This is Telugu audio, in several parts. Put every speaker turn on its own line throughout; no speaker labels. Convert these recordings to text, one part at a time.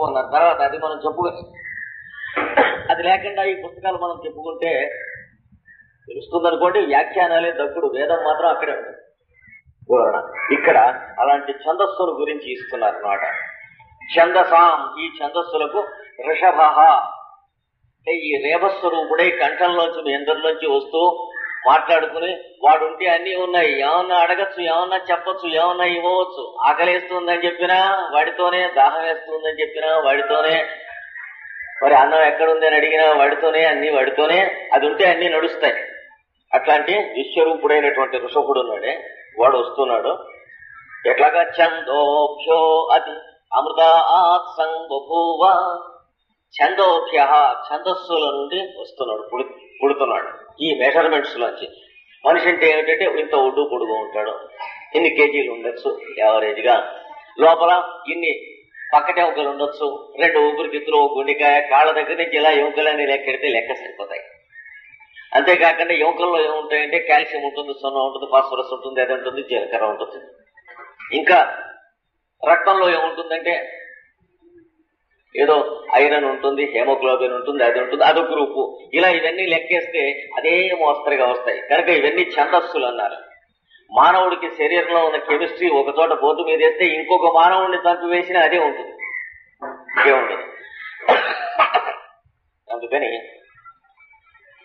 అన్నారు. తర్వాత అది మనం అది లేకుండా ఈ పుస్తకాలు మనం చెప్పుకుంటే తెలుస్తుందనుకోండి. వ్యాఖ్యానాలే దక్కుడు, వేదం మాత్రం అక్కడే ఉంటుంది వివరణ. ఇక్కడ అలాంటి ఛందస్సుల గురించి ఇస్తున్నారు అన్నమాట. ఛందసాం, ఈ ఛందస్సులకు ఋషభ, అంటే ఈ రేభస్వరూపుడై కంఠంలోంచి మీ అందరిలోంచి వస్తూ మాట్లాడుకుని వాడుంటే అన్ని ఉన్నాయి, ఏమన్నా అడగచ్చు, ఏమన్నా చెప్పచ్చు, ఏమన్నా ఇవ్వవచ్చు. ఆకలేస్తుందని చెప్పినా వాడితోనే, దాహం వేస్తుందని చెప్పినా వాడితోనే, మరి అన్నం ఎక్కడుంది అని అడిగినా వాడితోనే, అన్ని వాడితోనే, అది ఉంటే అన్ని నడుస్తాయి. అట్లాంటి విశ్వరూపుడైనటువంటి ఋషభుడు ఉన్నాడే, వాడు వస్తున్నాడు. ఎట్లాగా ఛందోభ్యో అతి అమృతాత్ సంబభూవ, ఛందోభ్య, ఛందస్సుల నుండి వస్తున్నాడు, పుడుతున్నాడు. ఈ మెజర్మెంట్స్ లోంచి మనిషి అంటే ఏమిటంటే ఇంత ఒడ్డు పొడుగు ఉంటాడు, ఇన్ని కేజీలు ఉండొచ్చు యావరేజ్ గా, లోపల ఇన్ని పక్కట ఎముకలు ఉండొచ్చు, 2 ఊపిరితిత్తులు, గుండెకాయ, కాళ్ళ దగ్గర నుంచి ఇలా ఎముకలన్నీ లెక్కెడితే లెక్క సరిపోతాయి. అంతేకాకుండా ఎముకల్లో ఏముంటాయంటే కాల్షియం ఉంటుంది, సొన్న ఉంటుంది, ఫాస్ఫరస్ ఉంటుంది, అది ఉంటుంది, జీలకర్ర ఉంటుంది. ఇంకా రక్తంలో ఏముంటుందంటే ఏదో ఐరన్ ఉంటుంది, హెమోగ్లోబిన్ ఉంటుంది, అది ఉంటుంది, అదో గ్రూపు. ఇలా ఇవన్నీ లెక్కేస్తే అదే మోస్తరుగా వస్తాయి. కనుక ఇవన్నీ ఛందస్సులు అన్నారు. మానవుడికి శరీరంలో ఉన్న కెమిస్ట్రీ ఒక చోట బోర్డు మీద వేస్తే ఇంకొక మానవుడిని చంపివేసినా అదే ఉంటుంది, ఇంకే ఉండదు. అందుకని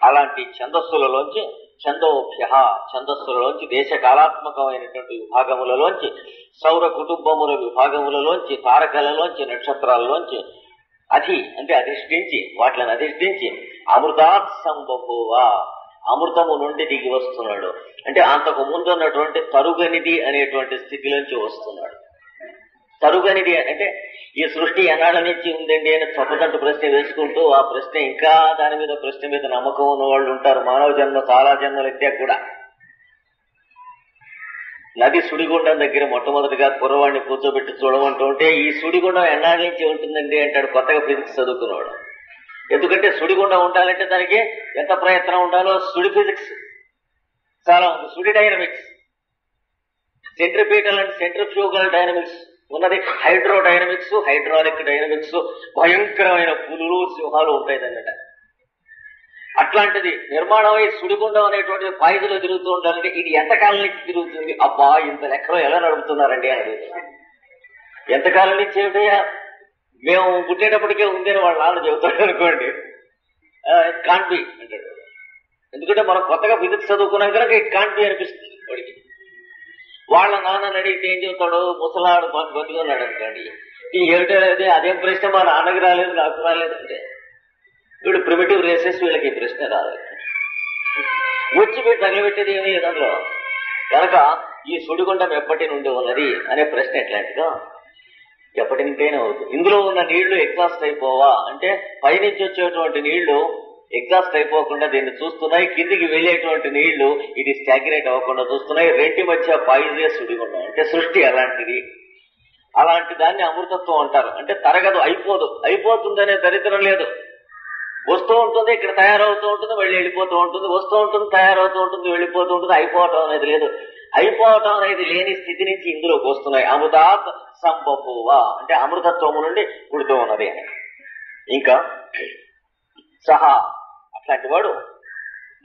అలాంటి ఛందస్సులలోంచి ఛందోభ్య, ఛందస్సులలోంచి దేశకాలాత్మకమైనటువంటి విభాగములలోంచి, సౌర కుటుంబముల విభాగములలోంచి, తారకలలోంచి, నక్షత్రాలలోంచి అంటే అధిష్ఠించి, వాటిని అధిష్ఠించి అమృతాత్ సంబభూవ, అమృతము నుండి దిగి వస్తున్నాడు. అంటే అంతకు ముందు ఉన్నటువంటి తరుగనిది అనేటువంటి స్థితిలోంచి వస్తున్నాడు. తరుగనిది అంటే ఈ సృష్టి ఎన్నాళ్ళ నుంచి ఉందండి అని చప్పదంటు ప్రశ్న వేసుకుంటూ, ఆ ప్రశ్న ఇంకా దాని మీద ప్రశ్న మీద నమ్మకం ఉన్న వాళ్ళు ఉంటారు. మానవ జన్మ చాలా జన్మలు ఎత్తే కూడా. నది సుడిగుండం దగ్గర మొట్టమొదటిగా కుర్రవాడిని కూర్చోబెట్టి చూడమంటూ ఉంటే, ఈ సుడిగుండం ఎన్నాళ్ళ నుంచి ఉంటుందండి అంటాడు కొత్తగా ఫిజిక్స్ చదువుకున్నాడు. ఎందుకంటే సుడిగుండం ఉండాలంటే దానికి ఎంత ప్రయత్నం ఉండాలో, సుడి ఫిజిక్స్ చాలా ఉంది, సుడి dynamics, centripetal and centrifugal dynamics ఉన్నది, హైడ్రోడైనమిక్స్, హైడ్రాలిక్ డైనమిక్స్, భయంకరమైన పులులు, సింహాలు ఉంటాయి అన్నమాట. అట్లాంటిది నిర్మాణమై సుడిగుండం అనేటువంటిది పాయిజలో తిరుగుతూ ఉండాలంటే ఇది ఎంతకాలం నుంచి తిరుగుతుంది? అబ్బా, ఇంత లెక్కలో ఎలా నడుపుతున్నారండి అని అడుగుతున్నారు. ఎంతకాలం నుంచి ఏమిటయ్యా, మేము పుట్టేటప్పటికే ఉందని వాళ్ళ నాన్న చెబుతాడు అనుకోండి, కాంట్ బి అంటాడు. ఎందుకంటే మనం కొత్తగా ఫిజిక్స్ చదువుకున్నాం కనుక ఇట్ కాంట్ బి అనిపిస్తుంది వాడికి. వాళ్ళ నాన్నని అడిగితే ఏం చెబుతాడు, ముసలాడు బతుకున్నాడు అనుకోండి, ఈ ఏమిటో అదేం ప్రశ్న మా నాన్నకి రాలేదు, నాకు రాలేదు అంటే, వీడు ప్రిమిటివ్ రేసెస్, వీళ్ళకి ఈ ప్రశ్న రాలేదు. వచ్చి వీడు తగలబెట్టేది ఏమీ లేదు అందులో. కనుక ఈ సుడిగుండం ఎప్పటి నుండి ఉన్నది అనే ప్రశ్న ఎట్లాంటిదో ఎప్పటి నుండైనా అవుతుంది. ఇందులో ఉన్న నీళ్లు ఎగ్జాస్ట్ అయిపోవా అంటే, పైనుంచి వచ్చేటువంటి నీళ్లు ఎగ్జాస్ట్ అయిపోకుండా దీన్ని చూస్తున్నాయి, కిందికి వెళ్లేటువంటి నీళ్లు ఇది స్టాగ్నేట్ అవ్వకుండా చూస్తున్నాయి. రెంటి మధ్య పాయిజే సుడిగుండం. అంటే సృష్టి అలాంటిది. అలాంటి దాన్ని అమృతత్వం అంటారు. అంటే తరగదు, అయిపోతుందనే దరిద్రం లేదు. వస్తూ ఉంటుంది, ఇక్కడ తయారవుతూ ఉంటుంది, వెళ్ళి వెళ్ళిపోతూ ఉంటుంది, వస్తూ ఉంటుంది, తయారవుతూ ఉంటుంది, వెళ్ళిపోతూ ఉంటుంది. అయిపోవటం అనేది లేదు. అయిపోవటం అనేది లేని స్థితి నుంచి ఇందులోకి వస్తున్నాయి. అమృతాత్ సంబభూవ అంటే అమృతత్వము నుండి పుడుతూ ఉన్నది అని. ఇంకా సహా అట్లాంటి వాడు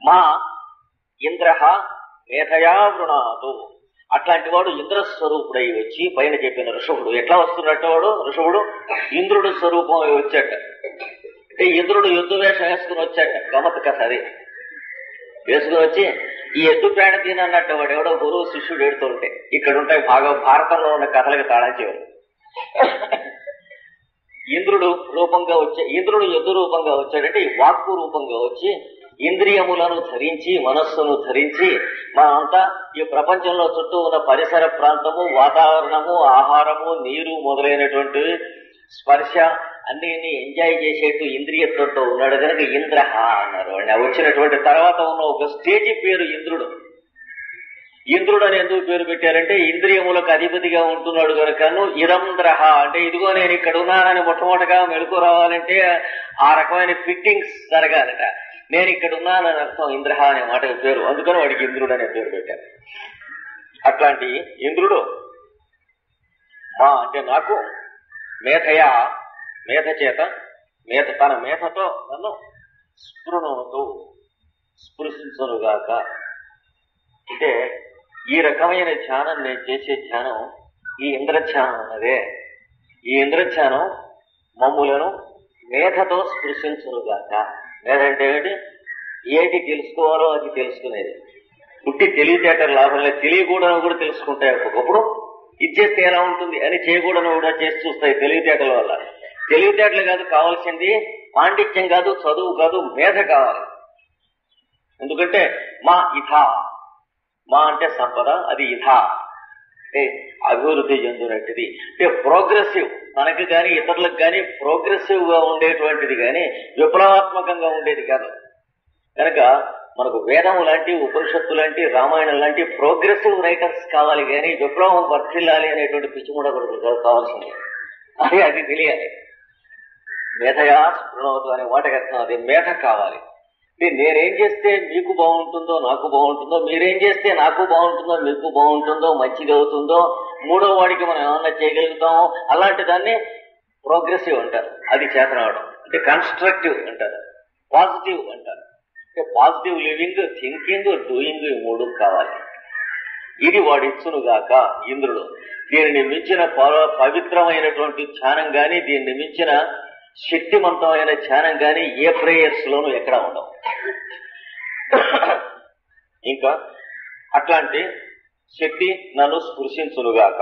మా ఇంద్ర మేధయా వృణాదు, అట్లాంటి వాడు ఇంద్రస్వరూపుడై వచ్చి పైన చెప్పిన ఋషభుడు. ఎట్లా వస్తున్నట్టు వాడు ఋషభుడు ఇంద్రుడు స్వరూపం వచ్చాట. అంటే ఇంద్రుడు ఎద్దు వేషం వేసుకుని వచ్చాట. గమ్మత్ కథ అది. వేసుకుని వచ్చి ఈ ఎద్దు పేడ తినన్నట్టు వాడు ఎవడో గురువు శిష్యుడు ఎడుతుంటే, ఇక్కడ ఉంటాయి భారతంలో ఉన్న కథలకు తాళం చెవులు. ఇంద్రుడు ఎద్దు రూపంగా వచ్చాడంటే ఈ వాక్కు రూపంగా వచ్చి ఇంద్రియములను ధరించి, మనస్సును ధరించి, మనంతా ఈ ప్రపంచంలో చుట్టూ ఉన్న పరిసర ప్రాంతము, వాతావరణము, ఆహారము, నీరు మొదలైనటువంటి స్పర్శ అన్నిటినీ ఎంజాయ్ చేసేట్టు ఇంద్రియత్వంతో ఉన్నాడు కనుక ఇంద్ర అన్నారు. వచ్చినటువంటి తర్వాత ఉన్న ఒక స్టేజీ పేరు ఇంద్రుడు. ఇంద్రుడు అని ఎందుకు పేరు పెట్టారంటే ఇంద్రియములకు అధిపతిగా ఉంటున్నాడు కనుకను ఇరంద్రహ అంటే ఇదిగో నేను ఇక్కడ ఉన్నానని మొట్టమొదటిగా మెలకు రావాలంటే ఆ రకమైన ఫిట్టింగ్స్ జరగాలట. నేను ఇక్కడ ఉన్నానని అర్థం ఇంద్రహ అనే మాటకి పేరు. అందుకని వాడికి ఇంద్రుడు అనే పేరు పెట్టారు. అట్లాంటి ఇంద్రుడు మా అంటే నాకు మేధయ మేధ చేత తన మేధతో నన్ను స్పృణోతు స్పృశించునుగాక. అంటే ఈ రకమైన ధ్యానం నేను చేసే ధ్యానం ఈ ఇంద్రధ్యానం అన్నదే. ఈ ఇంద్రధ్యానం మమ్ములను మేధతో స్పృశించునుగాక. మేధ అంటే ఏమిటి? ఏది తెలుసుకోవాలో అది తెలుసుకునేది. పుట్టి తెలివితేటలు లాభం లేదు, తెలియకూడదు కూడా తెలుసుకుంటాయి. ఒక్కొక్కప్పుడు ఇది చేస్తే ఎలా ఉంటుంది అని చేయకూడదు కూడా చేసి చూస్తాయి తెలివితేటల వల్ల. తెలివితేటలు కాదు కావాల్సింది, పాండిత్యం కాదు, చదువు కాదు, మేధ కావాలి. ఎందుకంటే మా ఇథా, మా అంటే సంపద, అది ఇథా అంటే అభివృద్ధి చెందినట్టుది. అంటే ప్రోగ్రెసివ్, మనకి కానీ ఇతరులకు కానీ ప్రోగ్రెసివ్ గా ఉండేటువంటిది కానీ విప్లవాత్మకంగా ఉండేది కాదు. కనుక మనకు వేదము లాంటి, ఉపనిషత్తు లాంటి, రామాయణం లాంటి ప్రోగ్రెసివ్ రైటర్స్ కావాలి కానీ విప్లవం వర్ధిల్లాలి అనేటువంటి పిచ్చిమూడ కొడుకులు కావాల్సింది. అది తెలియాలి. మేధయా స్పృణవతు అనే మాటకి అర్థం అది. మేధ కావాలి. నేనేం చేస్తే మీకు బాగుంటుందో నాకు బాగుంటుందో, మీరేం చేస్తే నాకు బాగుంటుందో మీకు బాగుంటుందో, మంచిది అవుతుందో, మూడో వాడికి మనం ఏమన్నా చేయగలుగుతామో అలాంటి దాన్ని ప్రోగ్రెసివ్ అంటారు. అది చేతనవడం అంటే కన్స్ట్రక్టివ్ అంటారు, పాజిటివ్ అంటారు. అంటే పాజిటివ్ లివింగ్, థింకింగ్, డూయింగ్, ఈ మూడు కావాలి. ఇది వాడిచ్చునుగాక ఇంద్రుడు. దీనిని మించిన పవిత్రమైనటువంటి ధ్యానం గాని, దీన్ని మించిన శక్తివంతమైన ధ్యానం గాని ఏ ప్రేయర్స్ లోనూ ఎక్కడా ఉండవు. ఇంకా అట్లాంటి శక్తి నన్ను స్పృశించునుగాక.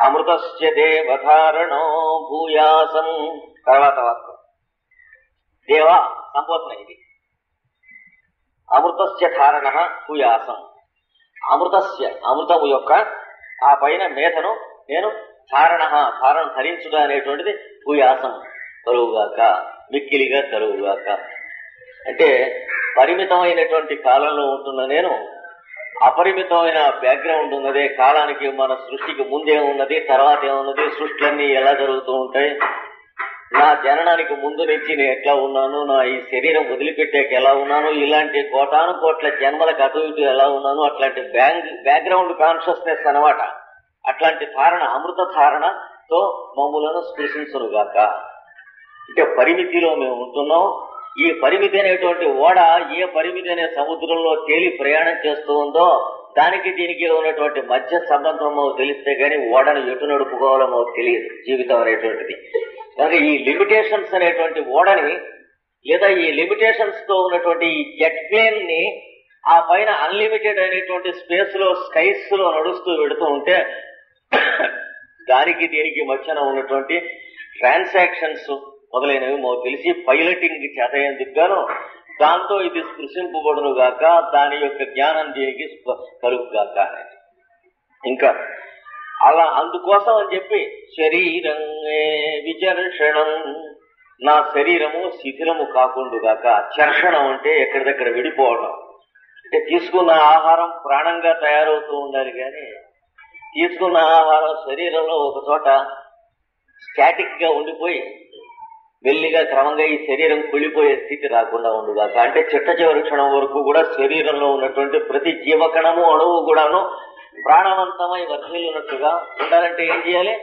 అమృతస్య దేవధారణో భూయాసం. తర్వాత వాక్యం దేవా సంబోధన ఇది. అమృతస్య ధారణ భూయాసం. అమృతము యొక్క ఆ పైన మేధను నేను ధారణ ధరించుగా అనేటువంటిది భూయాసం కలుగుగాక, మిక్కిలిగా కలుగుగాక. అంటే పరిమితమైనటువంటి కాలంలో ఉంటున్న నేను అపరిమితమైన బ్యాక్గ్రౌండ్ ఉన్నదే. కాలానికి, మన సృష్టికి ముందే ఉన్నది, తర్వాత ఏమున్నది, సృష్టిలన్నీ ఎలా జరుగుతూ ఉంటాయి, నా జననానికి ముందు నుంచి నేను ఎట్లా ఉన్నాను, నా ఈ శరీరం వదిలిపెట్టాక ఎలా ఉన్నాను, ఇలాంటి కోటాను కోట్ల జన్మలకు అటు ఇటు ఎలా ఉన్నాను, అట్లాంటి బ్యాక్గ్రౌండ్ కాన్షియస్నెస్ అన్నమాట. అట్లాంటి ధారణ, అమృత ధారణతో మమ్ములను స్పృశించునుగాక. అంటే పరిమితిలో మేము ఉంటున్నాం. ఈ పరిమితి అనేటువంటి ఓడ ఏ పరిమితి అనే సముద్రంలో తేలి ప్రయాణం చేస్తూ ఉందో దానికి దీనికి ఉన్నటువంటి మధ్య సంబంధం తెలిస్తే గానీ ఓడను ఎటు నడుపుకోవాలో మాకు తెలియదు జీవితం అనేటువంటిది. కనుక ఈ లిమిటేషన్స్ అనేటువంటి ఓడని, లేదా ఈ లిమిటేషన్స్ తో ఉన్నటువంటి ఈ జెట్ ప్లేన్ ని ఆ పైన అన్లిమిటెడ్ అనేటువంటి స్పేస్ లో, స్కైస్ లో నడుస్తూ వెడుతూ ఉంటే దానికి దీనికి మధ్యన ఉన్నటువంటి ట్రాన్సాక్షన్స్ మొదలైనవి మాకు తెలిసి పైలటింగ్ చేతయందుకు గాను దాంతో ఇది స్పృశింపబడును గాక, దాని యొక్క జ్ఞానం దీనికి కలుగుగాక అనేది. ఇంకా అలా అందుకోసం అని చెప్పి శరీరంగే విచర్షణం, నా శరీరము శిథిలము కాకుండుగాక. చర్షణం అంటే ఎక్కడిదక్కడ విడిపోవడం. అంటే తీసుకున్న ఆహారం ప్రాణంగా తయారవుతూ ఉండాలి కానీ తీసుకున్న ఆహారం శరీరంలో ఒక చోట స్టాటిక్ గా ఉండిపోయి మెల్లిగా క్రమంగా ఈ శరీరం కుళ్ళిపోయే స్థితి రాకుండా ఉండుగాక. అంటే చిట్ట చివరి క్షణం వరకు కూడా శరీరంలో ఉన్నటువంటి ప్రతి జీవకణము, అణువు కూడాను ప్రాణవంతమై వర్ధిల్లున్నట్టుగా ఉండాలంటే ఏం చేయాలి?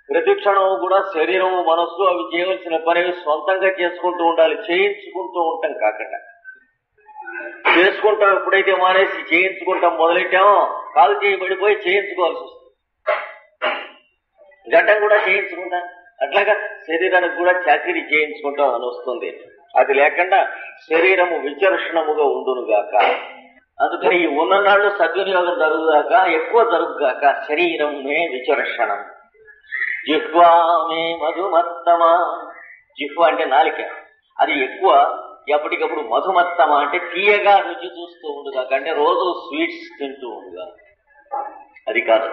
ప్రతి క్షణము కూడా శరీరము, మనస్సు అవి చేయవలసిన పని సొంతంగా చేసుకుంటూ ఉండాలి. చేయించుకుంటూ ఉంటాం కాకుండా. చేసుకుంటాం ఎప్పుడైతే మానేసి చేయించుకుంటాం మొదలెట్టామో కాలు చేయబడిపోయి చేయించుకోవాల్సి వస్తుంది. గడ్డం కూడా చేయించుకుంటాం, అట్లాగా శరీరానికి కూడా చాకరీ చేయించుకుంటాం అని వస్తుంది. అది లేకుండా శరీరము విచర్షణముగా ఉండునుగాక. అందుకని ఈ ఉన్ననాళ్ళు సద్వినియోగం జరుగుగాక, ఎక్కువ జరుగుగాక. శరీరమే విచర్షణం. జిహ్వామే మధుమత్తమా. జిహ్వ అంటే నాలిక, అది ఎక్కువ ఎప్పటికప్పుడు మధుమత్తమా అంటే తీయగా రుచి చూస్తూ ఉండుగాక. అంటే రోజు స్వీట్స్ తింటూ ఉండుగా. అది కాదు.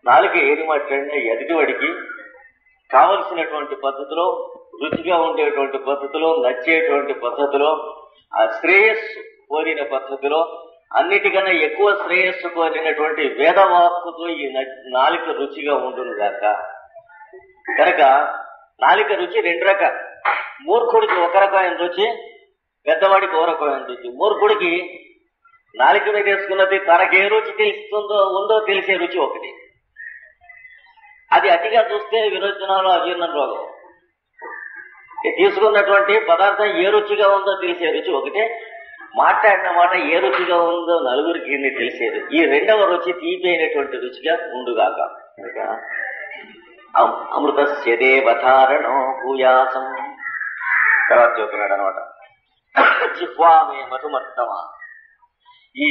నాలుక ఏది మాట్లాడినా ఎదుటివాడికి కావలసినటువంటి పద్ధతిలో, రుచిగా ఉండేటువంటి పద్ధతిలో, నచ్చేటువంటి పద్ధతిలో, ఆ శ్రేయస్సు కోరిన పద్ధతిలో, అన్నిటికన్నా ఎక్కువ శ్రేయస్సు కోరినటువంటి వేదవాక్కుతో ఈ నాలిక రుచిగా ఉండునుగాక. కనుక నాలిక రుచి రెండు రకాలు. మూర్ఖుడికి ఒక రకమైన రుచి, పెద్దవాడికి ఒక రకమైన రుచి. మూర్ఖుడికి నాలిక మీద వేసుకున్నది తనకే రుచి ఉందో తెలిసే రుచి ఒకటి. అది అతిగా చూస్తే విరోచనాలు, అజీర్ణం రోగం. తీసుకున్నటువంటి పదార్థం ఏ రుచిగా ఉందో తెలిసే రుచి ఒకటే, మాట్లాడిన మాట ఏ రుచిగా ఉందో నలుగురికి తెలిసేది. ఈ రెండవ రుచి తీపి అయినటువంటి రుచిగా ఉండుగాక. అమృతస్య దేవధారణో భూయాసం. తర్వాత చెబుతున్నాడు అనమాట, జిహ్వామే మధుమత్తమ. ఈ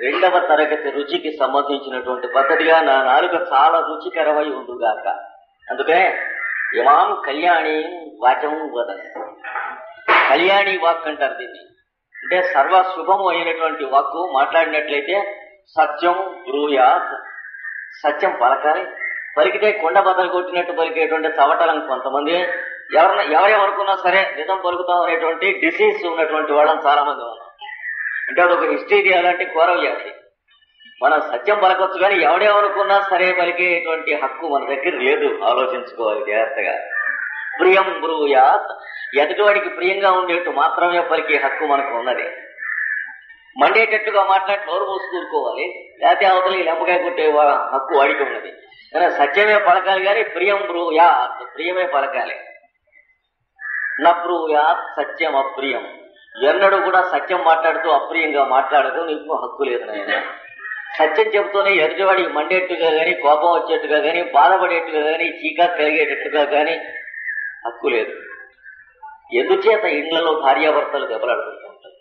రెండవ తరగతి రుచికి సంబంధించినటువంటి పద్ధతిగా నా నాలుక చాలా రుచికరమై ఉండుగాక. అందుకే ఇమాం కళ్యాణి వాచం వద. కళ్యాణి వాక్ అంటారు దీన్ని. అంటే సర్వశుభము అయినటువంటి వాక్కు మాట్లాడినట్లయితే సత్యం బ్రూయాత్, సత్యం పలకాలి. పలికితే కొండ బద్దలు కొట్టినట్టు పలికేటువంటి చవటలం కొంతమంది. ఎవరేమనుకున్నా సరే నిజం పలుకుతాం అనేటువంటి డిసీజ్ ఉన్నటువంటి వాళ్ళని చాలా మంది ఉన్నాం. అంటే అదొక హిస్టీరియా లాంటి ఘోర వ్యాధి. మనం సత్యం పలకొచ్చు కానీ ఎవడేమనుకున్నా సరే పలికేటువంటి హక్కు మన దగ్గర లేదు. ఆలోచించుకోవాలి జాగ్రత్తగా. ప్రియం బ్రూయాత్, ఎదుటివాడికి ప్రియంగా ఉండేట్టు మాత్రమే పలికే హక్కు మనకు ఉన్నది. మండేటట్టుగా మాట్లాడి నోరు మూసుకూరుకోవాలి, లేకపోతే అవతలి లెంపకాయ కొట్టే హక్కు వాడికి ఉన్నది. కానీ సత్యమే పలకాలి కానీ ప్రియం బ్రూయాత్, ప్రియమే పలకాలి. న బ్రూయాత్ సత్యం అప్రియం. ఎన్నడూ కూడా సత్యం మాట్లాడుతూ అప్రియంగా మాట్లాడదు, నీకు హక్కు లేదు నాయన. సత్యం చెబుతూనే ఎదుటివాడికి మండేట్టుగా గాని, కోపం వచ్చేట్టుగా గాని, బాధపడేట్టుగా గాని, చీకా కలిగేటట్టుగా గాని హక్కు లేదు. ఎందుచేత ఇళ్లలో భార్యాభర్తలు దెబ్బలాడుకుంటూ ఉంటారు,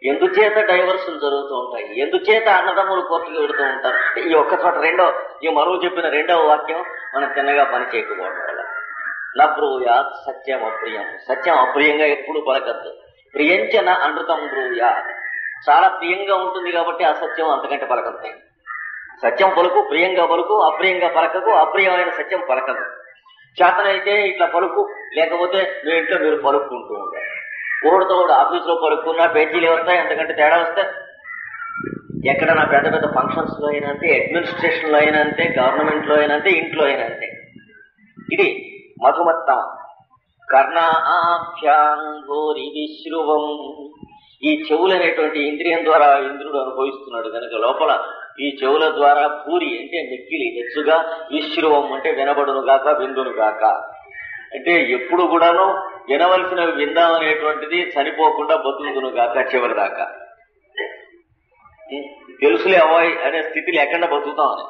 ఎందుచేత డైవర్సులు జరుగుతూ ఉంటాయి, ఎందుచేత అన్నదమ్ములు కోర్టుకు వెళుతూ ఉంటారు. ఈ ఒక్క చోట ఈ మరువు చెప్పిన రెండవ వాక్యం మనం తిన్నగా పని చేయకపోవడం వల్ల. నబ్రూయాత్ సత్యం అప్రియం. సత్యం అప్రియంగా ఎప్పుడు పలకద్దు. ప్రియంచన అనృతం బ్రూయాత్. చాలా ప్రియంగా ఉంటుంది కాబట్టి అసత్యం అంతకంటే పలకద్దు. సత్యం పలుకు, ప్రియంగా పలుకు, అప్రియంగా పలకకు, అప్రియమైన సత్యం పలకదు. చేతనైతే ఇట్లా పలుకు, లేకపోతే మీ ఇంట్లో మీరు పలుకుంటూ ఉంటారు. ఓడితో ఆఫీసులో పలుకున్నా పేజీలు వస్తాయి, అంతకంటే తేడా వస్తాయి. ఎక్కడన్నా పెద్ద పెద్ద ఫంక్షన్స్ లో అయినా అంతే, అడ్మినిస్ట్రేషన్ లో అయినా అంతే, గవర్నమెంట్ లో అయినా అంతే, ఇంట్లో అయినా అంతే. ఇది మధుమత్తం. కర్ణాభ్యాం ఘోరి విశ్రువం. ఈ చెవులు అనేటువంటి ఇంద్రియం ద్వారా ఇంద్రుడు అనుభవిస్తున్నాడు కనుక లోపల ఈ చెవుల ద్వారా పూరి అంటే మిక్కిలి హెచ్చుగా, విశ్రువం అంటే వినబడును గాక, విందును గాక. అంటే ఎప్పుడు కూడాను వినవలసినవి విందామనేటువంటిది చనిపోకుండా బతుకును గాక చివరి దాకా. తెలుసులే అవాయి అనే స్థితి లేకుండా బతుకుతామని.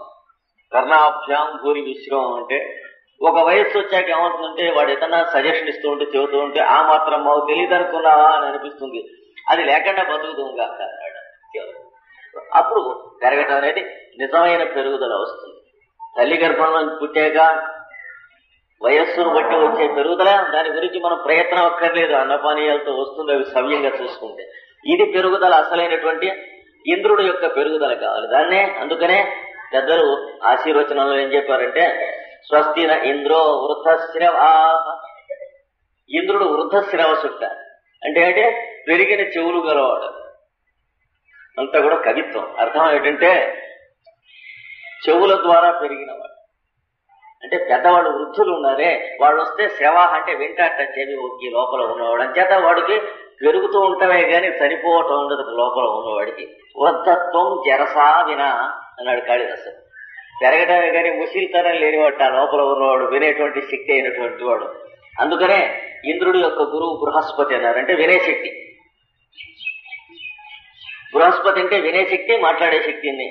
కర్ణాభ్యాం ఘోరి విశ్రువం అంటే ఒక వయస్సు వచ్చాక ఏమవుతుందంటే వాడు ఏదన్నా సజెషన్ ఇస్తూ ఉంటే, చెబుతూ ఉంటే ఆ మాత్రం మాకు తెలియదు అనుకున్నావా అని అనిపిస్తుంది. అది లేకుండా బతుకుతుంగా అన్నాడు. అప్పుడు పెరగటం అనేది నిజమైన పెరుగుదల వస్తుంది. తల్లి గర్భంలో పుట్టాక వయస్సును బట్టి వచ్చే పెరుగుదల, దాని గురించి మనం ప్రయత్నం అక్కర్లేదు, అన్నపానీయాలతో వస్తుంది, అవి సవ్యంగా చూసుకుంటే. ఇది పెరుగుదల, అసలైనటువంటి ఇంద్రుడు యొక్క పెరుగుదల కావాలి. దాన్నే అందుకనే పెద్దలు ఆశీర్వచనంలో ఏం చెప్పారంటే, స్వస్తిన ఇంద్రో వృద్ధశ్రవా. ఇంద్రుడు వృద్ధశ్రవసుట్ట అంటే పెరిగిన చెవులు గలవాడు. అంతా కూడా కవిత్వం. అర్థం ఏంటంటే చెవుల ద్వారా పెరిగినవాడు. అంటే పెద్దవాళ్ళు వృద్ధులు ఉన్నారే, వాళ్ళు వస్తే శ్రవ అంటే వింటాట చెవి ఒక్కి లోపల ఉన్నవాడు. అంచేత వాడికి పెరుగుతూ ఉండటమే గాని చనిపోవటం ఉండదు లోపల ఉన్నవాడికి. వృద్ధత్వం జరసా వినా అన్నాడు కాళిదాసు. పెరగటమే కానీ ముసిలితనం లేనివాడు ఆ లోపల ఉన్నవాడు, వినేటువంటి శక్తి అయినటువంటి వాడు. అందుకనే ఇంద్రుడి యొక్క గురువు బృహస్పతి అన్నారు. అంటే వినే శక్తి. బృహస్పతి అంటే వినే శక్తి, మాట్లాడే శక్తిని.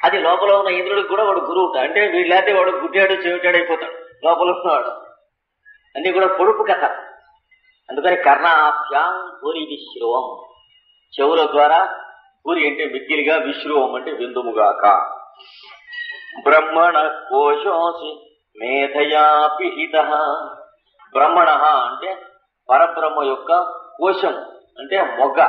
అది లోపల ఉన్న ఇంద్రుడికి కూడా వాడు గురువుట. అంటే వీళ్ళైతే వాడు గుడ్డాడు చెవిటాడైపోతాడు లోపల ఉన్నవాడు. అన్ని కూడా పొడుపు కథ. అందుకని కర్ణాభ్యాం పూరి విశ్రువం. చెవుల ద్వారా పూరి అంటే మిక్కిలిగా, విశ్రువం అంటే విందుముగాక. బ్రహ్మణ కోశోసి మేధయా పిహిత. బ్రహ్మణ అంటే పరబ్రహ్మ యొక్క కోశం అంటే మొగ్గ.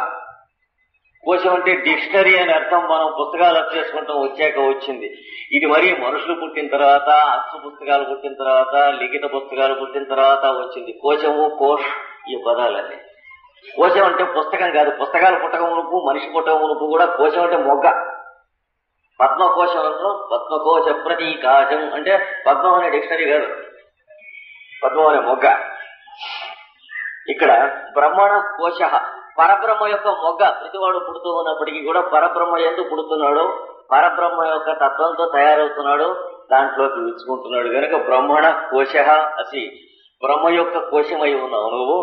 కోశం అంటే డిక్షనరీ అని అర్థం. మనం పుస్తకాలు చేసుకుంటాం, వచ్చాక వచ్చింది. ఇది మరి మనుషులు పుట్టిన తర్వాత, అచ్చు పుస్తకాలు పుట్టిన తర్వాత, లిఖిత పుస్తకాలు పుట్టిన తర్వాత వచ్చింది కోశము, కోష్ ఈ పదాలన్నీ. కోశం అంటే పుస్తకం కాదు. పుస్తకాలు పుట్టక మునుపు, మనిషి పుట్టక మునుపు కూడా కోశం అంటే మొగ్గ. పద్మకోశం అంటాం. పద్మకోశ ప్రతీకాశం అంటే పద్మం అనే డిక్షనరీ కాదు, పద్మం అనే మొగ్గ. ఇక్కడ బ్రహ్మణ కోశ పరబ్రహ్మ యొక్క మొగ్గ. ప్రతివాడు పుడుతూ ఉన్నప్పటికీ కూడా పరబ్రహ్మ ఎందుకు పుడుతున్నాడు, పరబ్రహ్మ యొక్క తత్వంతో తయారవుతున్నాడు. దాంట్లోకి విచ్చుకుంటున్నాడు కనుక బ్రహ్మణ కోశ అసి, బ్రహ్మ యొక్క కోశమై ఉన్నావు నువ్వు.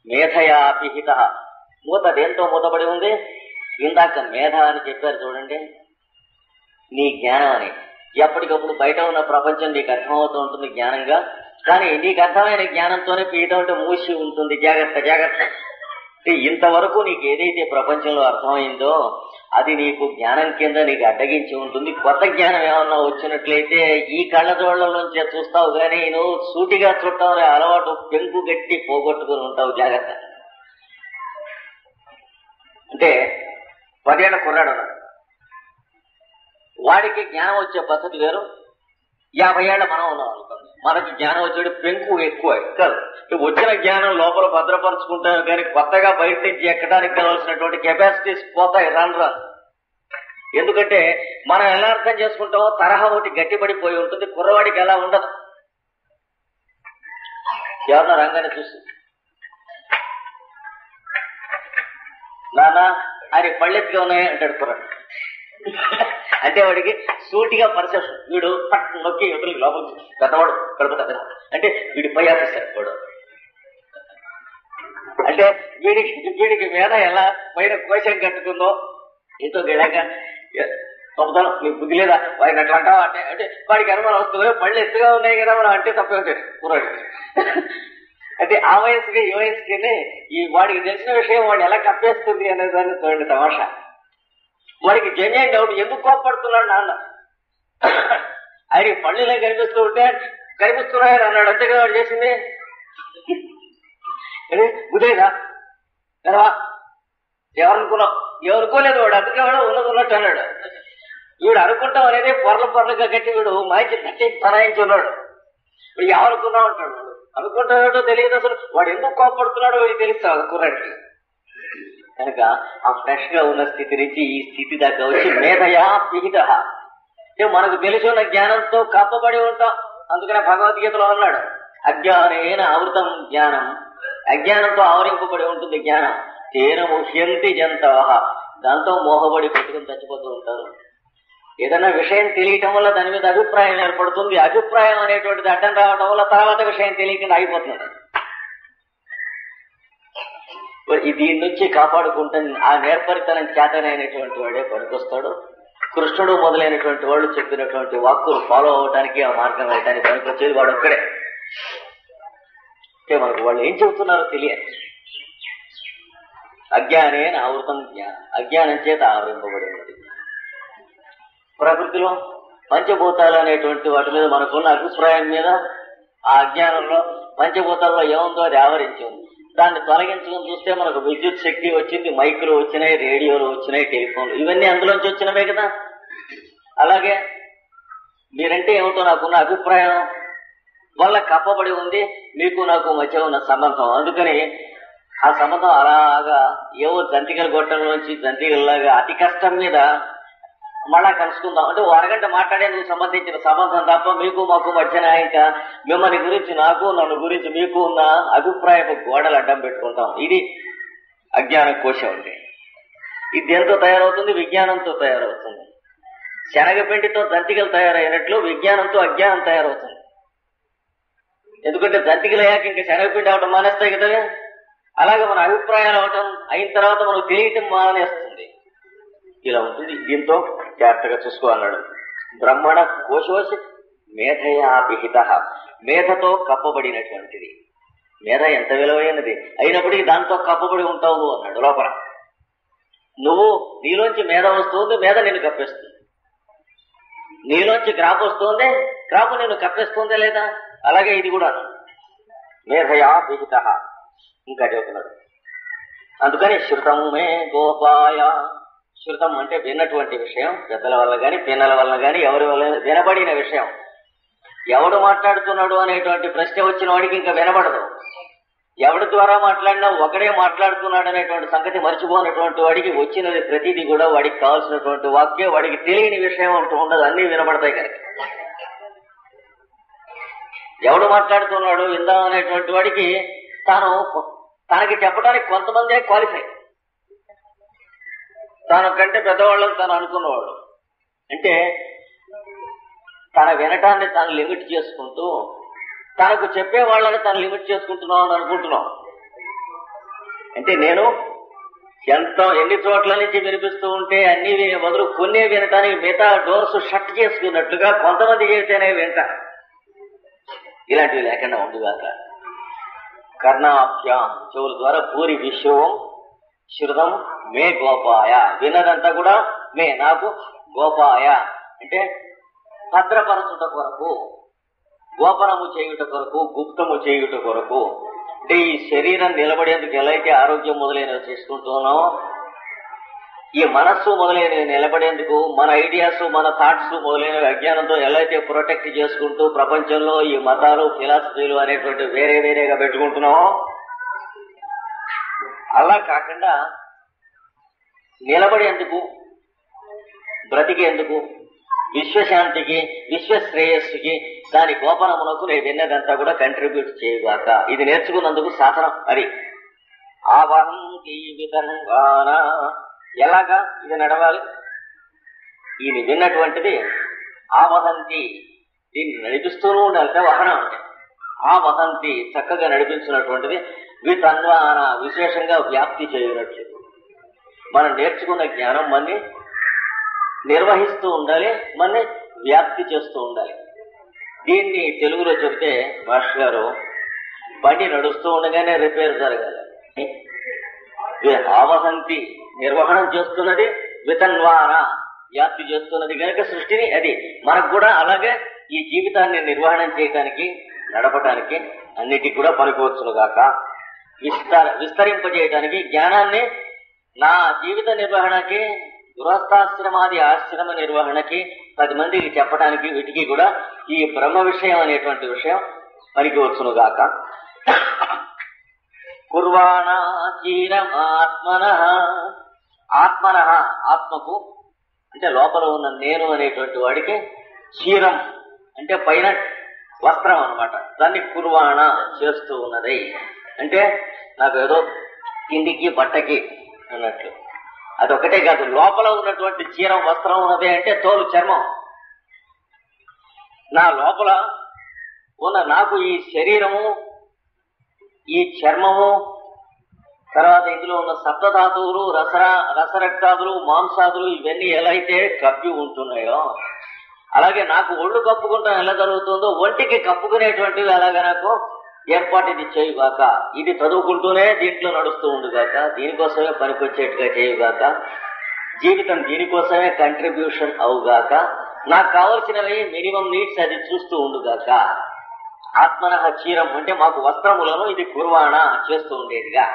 మేధయా పిహిత, మూత దేంతో మూతపడి ఉంది? ఇందాక మేధ అని చెప్పారు చూడండి, నీ జ్ఞానం అని. ఎప్పటికప్పుడు బయట ఉన్న ప్రపంచం నీకు అర్థమవుతూ ఉంటుంది జ్ఞానంగా, కానీ నీకు అర్థమైన జ్ఞానంతోనే పీఠం అంటే మూసి ఉంటుంది. జాగ్రత్త జాగ్రత్త. ఇంతవరకు నీకు ఏదైతే ప్రపంచంలో అర్థమైందో అది నీకు జ్ఞానం కింద నీకు అడ్డగించి ఉంటుంది. కొత్త జ్ఞానం ఏమన్నా వచ్చినట్లయితే ఈ కళ్ళజోళ్లలోంచి చూస్తావు, కానీ నువ్వు సూటిగా చుట్టావు అలవాటు పెంకు గట్టి పోగొట్టుకుని ఉంటావు. జాగ్రత్త. అంటే 10 ఏళ్ల కుర్రాడు ఉన్నాడు, వాడికి జ్ఞానం వచ్చే పద్ధతి వేరు. 50 ఏళ్ల మనం ఉన్నాం అనుకోండి, మనకి జ్ఞానం వచ్చేది పెంకు ఎక్కువ కాదు. వచ్చిన జ్ఞానం లోపల భద్రపరుచుకుంటాం, కానీ కొత్తగా బయట నుంచి ఎక్కడానికి కావాల్సినటువంటి కెపాసిటీస్ పోతాయి రాను రాను. ఎందుకంటే మనం ఎలా అర్థం చేసుకుంటామో తరహా ఒకటి గట్టిపడిపోయి ఉంటుంది, కుర్రవాడికి ఎలా ఉండదు. ఎవరన్నా రంగాన్ని చూసి నాన్న ఆయన పళ్ళెత్తిగా ఉన్నాయి అంటాడు కుర్రాడు. అంటే వాడికి సూటిగా పర్సెప్షన్, వీడు పట్ నొక్కి యువతలకి లోపలికి పెద్దవాడు కడుపు పెద్ద అంటే వీడి పై ఆఫీసర్ వాడు. అంటే వీడికి మీద ఎలా పైన కోశం కట్టుకుందో ఇంతో గెలాక తప్పుతాను, నీకు బుద్ధి లేదా వాడిని అట్లా అంటావా అంటే అంటే వాడికి అనుమానం వస్తుంది, పళ్ళు ఎత్తుగా ఉన్నాయి కదా మనం అంటే తప్పే ఉంటాడు కుర్రాడు. అంటే ఆ వయసుకి ఈ వయసుకి ఈ వాడికి తెలిసిన విషయం వాడిని ఎలా కప్పేస్తుంది అనే దాన్ని చూడండి తమాషా. వాడికి జెన్యున్ డౌట్, ఎందుకు కోప్పడుతున్నాడు నాన్న, ఆయన పళ్ళులే కనిపిస్తూ ఉంటే కనిపిస్తున్నాయని అన్నాడు, అంతేగా వాడు చేసింది. ఉదయదా ఎరవా ఎవరనుకున్నావు, ఎవరుకోలేదు వాడు, అందుకే వాడు ఉన్నది ఉన్నట్టు అన్నాడు. వీడు అనుకుంటాం అనేది పొరలుగా కట్టి వీడు మంచి కట్టి తనాయించి ఉన్నాడు. వీడు ఎవరుకున్నావు అంటాడు, వాడు అనుకుంటాడో తెలియదు, అసలు వాడు ఎందుకు కోప్పడుతున్నాడో వీడికి తెలుస్తాడు కుర్రాడికి. కనుక ఆ ఫ్రెష్ గా ఉన్న స్థితి నుంచి ఈ స్థితి దాకా వచ్చి మేధయా పిహిత, మనకు తెలిసి ఉన్న జ్ఞానంతో కప్పబడి ఉంటాం. అందుకనే భగవద్గీతలో అన్నాడు, అజ్ఞానేన ఆవృతం జ్ఞానం, అజ్ఞానంతో ఆవరింపబడి ఉంటుంది జ్ఞానం. తేన ముహ్యంతి జంతవః, దాంతో మోహబడి పెట్టుకుని చచ్చిపోతూ ఉంటారు. ఏదైనా విషయం తెలియటం వల్ల దాని మీద అభిప్రాయం ఏర్పడుతుంది, అభిప్రాయం అనేటువంటిది అడ్డం రావడం వల్ల తర్వాత విషయం తెలియకుండా అయిపోతుంది. దీని నుంచి కాపాడుకుంటే ఆ నేర్పరితనం చేతనైనటువంటి వాడే పనికొస్తాడు. కృష్ణుడు మొదలైనటువంటి వాళ్ళు చెప్పినటువంటి వాక్కులు ఫాలో అవడానికి, ఆ మార్గం వెళ్ళడానికి పనికొచ్చేది వాడు ఒక్కడే. అంటే మనకు వాళ్ళు ఏం చెబుతున్నారో తెలియదు. అజ్ఞానేన ఆవృతం జ్ఞానం, అజ్ఞానం చేత ఆవరింపబడి ఉన్నది. ప్రకృతిలో పంచభూతాలు అనేటువంటి వాటి మీద మనకున్న అభిప్రాయం మీద ఆ అజ్ఞానంలో పంచభూతాల్లో ఏముందో అది ఆవరించి ఉంది. దాన్ని తొలగించుకుని చూస్తే మనకు విద్యుత్ శక్తి వచ్చింది, మైకులు వచ్చినాయి, రేడియోలు వచ్చినాయి, టెలిఫోన్లు, ఇవన్నీ అందులోంచి వచ్చినవే కదా. అలాగే మీరంటే ఏమిటో నాకున్న అభిప్రాయం వల్ల కప్పబడి ఉంది మీకు నాకు మధ్య ఉన్న సంబంధం. అందుకని ఆ సంబంధం అలాగా ఏవో జంతికల గొట్టంలోంచి జంతికల్లాగా అతి కష్టం మీద మళ్ళా కలుసుకుందాం అంటే అరగంట మాట్లాడేందుకు సంబంధించిన సంబంధం తప్ప మీకు మాకు మధ్యన ఇంకా మిమ్మల్ని గురించి నాకు, నన్ను గురించి మీకు ఉన్న అభిప్రాయపు గోడలు అడ్డం పెట్టుకుంటాం. ఇది అజ్ఞాన కోశం అంటే. ఇది దేంతో తయారవుతుంది? విజ్ఞానంతో తయారవుతుంది. శనగపిండితో జంతికలు తయారైనట్లు విజ్ఞానంతో అజ్ఞానం తయారవుతుంది. ఎందుకంటే జంతికలు అయ్యాక ఇంకా శనగపిండి అవటం మానేస్తాయి కదా. అలాగే మన అభిప్రాయాలు అవటం అయిన తర్వాత మనకు తెలియటం మానేస్తుంది. ఇలా ఉంటుంది. దీంతో జాగ్రత్తగా చూసుకోవాలన్నాడు. బ్రహ్మణ కోశోసి మేధయా విహిత, మేధతో కప్పబడినటువంటిది. మేధ ఎంత విలువైనది అయినప్పటికీ దాంతో కప్పబడి ఉంటావు అన్నాడు. లోపల నువ్వు నీలోంచి మేధ వస్తుంది, మేధ నిన్ను కప్పేస్తుంది. నీలోంచి క్రాప్ వస్తుంది, క్రాప్ నిన్ను కప్పేస్తుందే లేదా? అలాగే ఇది కూడా మేధయా విహిత. ఇంకా చెబుతున్నాడు. అందుకని శృతం మే గోపాయ, శృతం అంటే విన్నటువంటి విషయం, పెద్దల వల్ల గాని పిన్నల వల్ల గాని ఎవరి వల్ల వినబడిన విషయం. ఎవడు మాట్లాడుతున్నాడు అనేటువంటి ప్రశ్న వచ్చిన వాడికి ఇంకా వినబడదు. ఎవడి ద్వారా మాట్లాడినా ఒకడే మాట్లాడుతున్నాడు అనేటువంటి సంగతి మర్చిపోయినటువంటి వాడికి వచ్చినది ప్రతిదీ కూడా వాడికి కావాల్సినటువంటి వాక్యం, వాడికి తెలియని విషయం అంటూ ఉండదు, అన్ని వినబడతాయి కనుక. ఎవడు మాట్లాడుతున్నాడు విందాం అనేటువంటి వాడికి తనకి చెప్పడానికి కొంతమందే క్వాలిఫై, తాను కంటే పెద్దవాళ్ళని తాను అనుకున్నవాడు. అంటే తన వినటాన్ని తాను లిమిట్ చేసుకుంటూ తనకు చెప్పే వాళ్ళని తను లిమిట్ చేసుకుంటున్నావు అని అనుకుంటున్నావు. అంటే నేను ఎన్ని చోట్ల నుంచి వినిపిస్తూ ఉంటే అన్ని వినే బదులు కొన్నే వినటానికి మిగతా డోర్స్ షట్ చేసుకున్నట్లుగా కొంతమంది చేస్తేనే వింటా. ఇలాంటివి లేకుండా ఉండుగాక. కర్ణాభ్యాం చెవుల ద్వారా పూరి విశ్వం శృతం మే గోపాయ, విన్నదంతా కూడా మే నాకు గోపాయ అంటే భద్రపరచుట కొరకు, గోపనము చేయుట కొరకు, గుప్తము చేయుట కొరకు. అంటే ఈ శరీరం నిలబడేందుకు ఎలా అయితే ఆరోగ్యం మొదలైనవి చేసుకుంటున్నామో, ఈ మనస్సు మొదలైనవి నిలబడేందుకు మన ఐడియాస్ మన థాట్స్ మొదలైనవి అజ్ఞానంతో ఎలా అయితే ప్రొటెక్ట్ చేసుకుంటూ ప్రపంచంలో ఈ మతాలు ఫిలాసఫీలు అనేటువంటి వేరే వేరేగా పెట్టుకుంటున్నామో, అలా కాకుండా నిలబడేందుకు, బ్రతికేందుకు, విశ్వశాంతికి, విశ్వశ్రేయస్సుకి, దాని గోపనమునకు నేను విన్నదంతా కూడా కంట్రిబ్యూట్ చేయగాక. ఇది నేర్చుకున్నందుకు సాధనం. అది ఆవహంతి విధంగాన ఎలాగా ఇది నడవాలి? ఈయన విన్నటువంటిది ఆవహంతి, దీన్ని నడిపిస్తూనే ఉండాలంటే వాహనం అంటే ఆవహంతి చక్కగా నడిపించినటువంటిది వితన్వాన విశేషంగా వ్యాప్తి చేయనట్లు. మనం నేర్చుకున్న జ్ఞానం మన్ని నిర్వహిస్తూ ఉండాలి, మన్ని వ్యాప్తి చేస్తూ ఉండాలి. దీన్ని తెలుగులో చెబితే మాస్టర్ గారు, బండి నడుస్తూ ఉండగానే రిపేర్ జరగాలి. ఆవహంతి నిర్వహణం చేస్తున్నది, వితన్వాన వ్యాప్తి చేస్తున్నది కనుక సృష్టిని, అది మనకు కూడా అలాగే ఈ జీవితాన్ని నిర్వహణం చేయడానికి, నడపడానికి అన్నిటికీ కూడా పనికొచ్చునుగాక. విస్తరింపజేయడానికి, జ్ఞానాన్ని నా జీవిత నిర్వహణకి, గృహస్థాశ్రమాది ఆశ్రమ నిర్వహణకి, 10 మందికి చెప్పడానికి, వీటికి కూడా ఈ బ్రహ్మ విషయం అనేటువంటి విషయం పనికి వచ్చునుగాక. కుర్వాణా చీరమాత్మనః, ఆత్మనః ఆత్మకు అంటే లోపల ఉన్న నేను అనేటువంటి వాడికి, చీరం అంటే పైన వస్త్రం అన్నమాట, దాన్ని కుర్వాణ చేస్తూ ఉన్నది. అంటే నాకు ఏదో కిందికి బట్టకి అన్నట్లు. అదొకటే కాదు, లోపల ఉన్నటువంటి చీరం వస్త్రం ఉన్నది అంటే తోలు చర్మం. నా లోపల ఉన్న నాకు ఈ శరీరము, ఈ చర్మము, తర్వాత ఇందులో ఉన్న సప్తధాతువులు, రసరక్తాదులు, మాంసాదులు ఇవన్నీ ఎలా అయితే కప్పి ఉంటున్నాయో, అలాగే నాకు ఒళ్ళు కప్పుకుంటాం ఎలా జరుగుతుందో ఒంటికి కప్పుకునేటువంటివి అలాగే నాకు ఏర్పాటు ఇది చేయుగాక. ఇది చదువుకుంటూనే దీంట్లో నడుస్తూ ఉండుగాక, దీనికోసమే పనికొచ్చేట్టుగా చేయుగాక, జీవితం దీనికోసమే కంట్రిబ్యూషన్ అవుగాక, నాకు కావలసినవి మినిమం నీడ్స్ అది చూస్తూ ఉండుగాక. ఆత్మనః చీరం అంటే మాకు వస్త్రములను ఇది కుర్వాణ చేస్తూ ఉండేదిగా.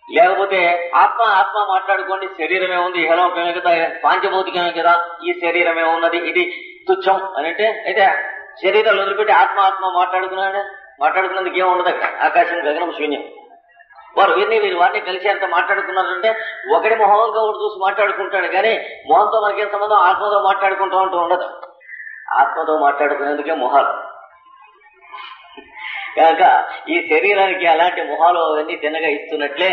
లేకపోతే ఆత్మ ఆత్మ మాట్లాడుకోండి, శరీరమే ఉంది, ఇహలోకమే కదా, పాంచభౌతికమే కదా, ఈ శరీరమే ఉన్నది, ఇది తుచ్చం అని అంటే, అయితే శరీరాలు వదిలిపెట్టి ఆత్మ ఆత్మ మాట్లాడుకున్నందుకు ఏముండదు అక్కడ. ఆకాశం గగనం శూన్యం. వారు వీరు వారిని కలిసి అంత మాట్లాడుకున్నారంటే ఒకటి మొహంగా ఒకటి చూసి మాట్లాడుకుంటాడు, కానీ మొహంతో మనకేం సంబంధం, ఆత్మతో మాట్లాడుకుంటాం అంటూ ఉండదు. ఆత్మతో మాట్లాడుకునేందుకే మొహాలు. కనుక ఈ శరీరానికి అలాంటి మొహాలు అవన్నీ తిన్నగా ఇస్తున్నట్లే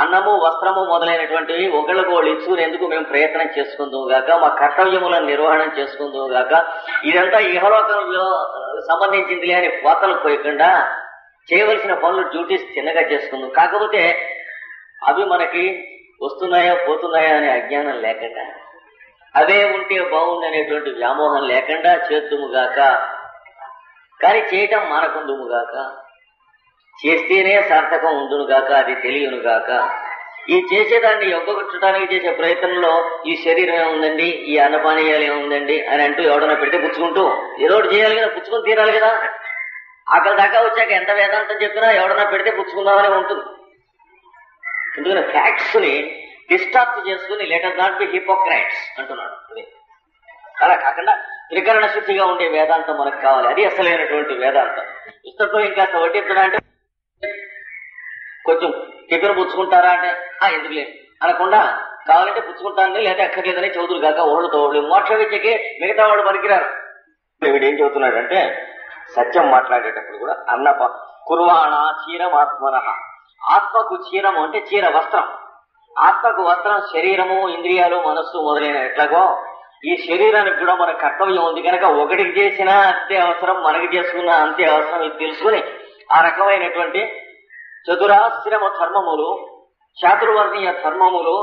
అన్నము, వస్త్రము మొదలైనటువంటివి ఒకళ్ళకోళ్ళు ఇచ్చుకునేందుకు మేము ప్రయత్నం చేసుకుందాం గాక, మా కర్తవ్యములను నిర్వహణం చేసుకుందాం గాక. ఇదంతా ఇహలోకంలో సంబంధించింది అని కోతలు పోయకుండా చేయవలసిన పనులు, డ్యూటీస్ చిన్నగా చేసుకుందాం. కాకపోతే అవి మనకి వస్తున్నాయా పోతున్నాయా అనే అజ్ఞానం లేకుండా, అవే ఉంటే బాగుంది అనేటువంటి వ్యామోహం లేకుండా చేద్దుముగాక. కానీ చేయటం మానకుందుముగాక, చేస్తేనే సార్థకం ఉండునుగాక, అది తెలియనుగాక. ఈ చేసేదాన్ని యొక్కగొట్టడానికి చేసే ప్రయత్నంలో ఈ శరీరం ఏముందండి, ఈ అన్నపానీయాలు ఏముందండి అని అంటూ ఎవడన్నా పెడితే పుచ్చుకుంటూ ఏదో ఒకటి చేయాలి కదా, పుచ్చుకొని తీరాలి కదా. అక్కడ దాకా వచ్చాక ఎంత వేదాంతం చెప్పినా ఎవడన్నా పెడితే పుచ్చుకుందామని ఉంటుంది. ఎందుకని ఫ్యాక్ట్స్ ని డిస్టార్ట్ చేసుకుని let us not be hypocrites అంటున్నాడు. అలా కాకుండా త్రికరణ శుద్ధిగా ఉండే వేదాంతం మనకు కావాలి. అది అసలైనటువంటి వేదాంతం. పుస్తకం ఇంకాస్త వడ్డించడా అంటే కొంచెం టిఫిన్ పుచ్చుకుంటారా అంటే ఎందుకు లేదు అనకుండా, కావాలంటే పుచ్చుకుంటానని లేదా అక్కర్లేదని చదువులు కాక ఓళ్ళతో ఓళ్ళు. మోక్ష విద్యకి మిగతా వాడు పనికిరారు. వీడు ఏం చెబుతున్నాడంటే సత్యం మాట్లాడేటప్పుడు కూడా కుర్వాణ చీరం ఆత్మనః, ఆత్మకు చీరము అంటే చీర వస్త్రం, ఆత్మకు వస్త్రం శరీరము, ఇంద్రియాలు, మనస్సు మొదలైన ఎట్లాగో ఈ శరీరానికి కూడా మన కర్తవ్యం ఉంది కనుక ఒకటికి చేసినా అంతే అవసరం, మనకి చేసుకున్నా అంతే అవసరం. ఇది తెలుసుకుని ఆ రకమైనటువంటి చతురాశ్రమ ధర్మములు, చాతుర్వర్ణీయ ధర్మములు,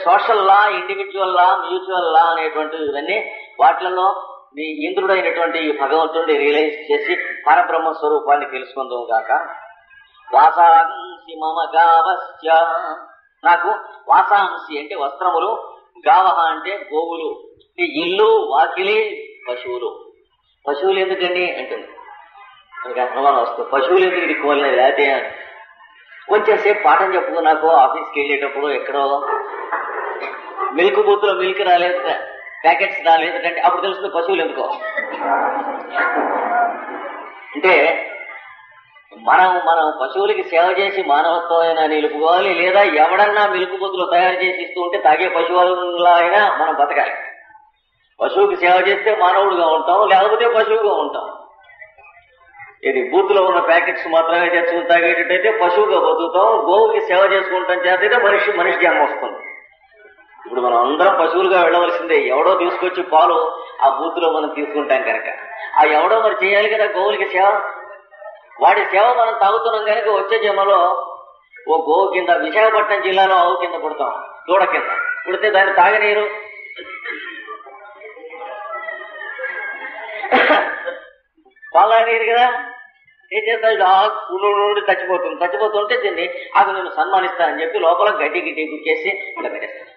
సోషల్ లా, ఇండివిజువల్ లా, మ్యూచువల్ లా అనేటువంటి ఇవన్నీ వాటిల్లో మీ ఇంద్రుడైనటువంటి ఈ భగవంతుడిని రియలైజ్ చేసి పరబ్రహ్మ స్వరూపాన్ని తెలుసుకుందాం గాక. వాసాంసి మమ గావశ్చ, నాకు వాసాంసి అంటే వస్త్రములు, గావహ అంటే గోవులు, ఇల్లు, వాకిలి, పశువులు. పశువులు ఎందుకండి అంటుంది, మనకి అనుమానం వస్తుంది. పశువులు ఎందుకు దిక్కువలేదు అదే అని కొంచెం సేపు పాఠం చెప్పుకున్నాకో ఆఫీస్కి వెళ్ళేటప్పుడు ఎక్కడో మిల్క్ బూత్ లో మిల్క్ రాలేదు, ప్యాకెట్స్ రాలేదు అంటే అప్పుడు తెలుస్తుంది పశువులు ఎందుకో. అంటే మనం పశువులకి సేవ చేసి మానవత్వమైనా నిలుపుకోవాలి, లేదా ఎవడన్నా మిల్క్ బూతులు తయారు చేసి ఇస్తూ ఉంటే తాగే పశువులా అయినా మనం బతకాలి. పశువుకి సేవ చేస్తే మానవుడుగా ఉంటాం, లేకపోతే పశువుగా ఉంటాం. ఇది బూత్ లో ఉన్న ప్యాకెట్స్ మాత్రమే తెచ్చుకుని తాగేటట్టయితే పశువుగా బతుకుతాం, గోవుకి సేవ చేసుకుంటాం చేతైతే మనిషి జన్మ వస్తుంది. ఇప్పుడు మనం అందరం పశువులుగా వెళ్ళవలసిందే. ఎవడో తీసుకొచ్చి పాలు ఆ బూత్ లో మనం తీసుకుంటాం కనుక ఆ ఎవడో మరి చేయాలి కదా గోవులకి సేవ. వాడి సేవ మనం తాగుతున్నాం కనుక వచ్చే జన్మలో ఓ గోవు కింద, విశాఖపట్నం జిల్లాలో ఆవు కింద పుడతాం, దూడ కింద పుడితే దాన్ని తాగనీరు. పాలా నీరు కదా, ఏం చేస్తాడు ఆ పులు నుండి చచ్చిపోతుంటే దీన్ని అది నేను సన్మానిస్తానని చెప్పి లోపల గడ్డి గుచ్చేసి ఇలా పెట్టేస్తాను.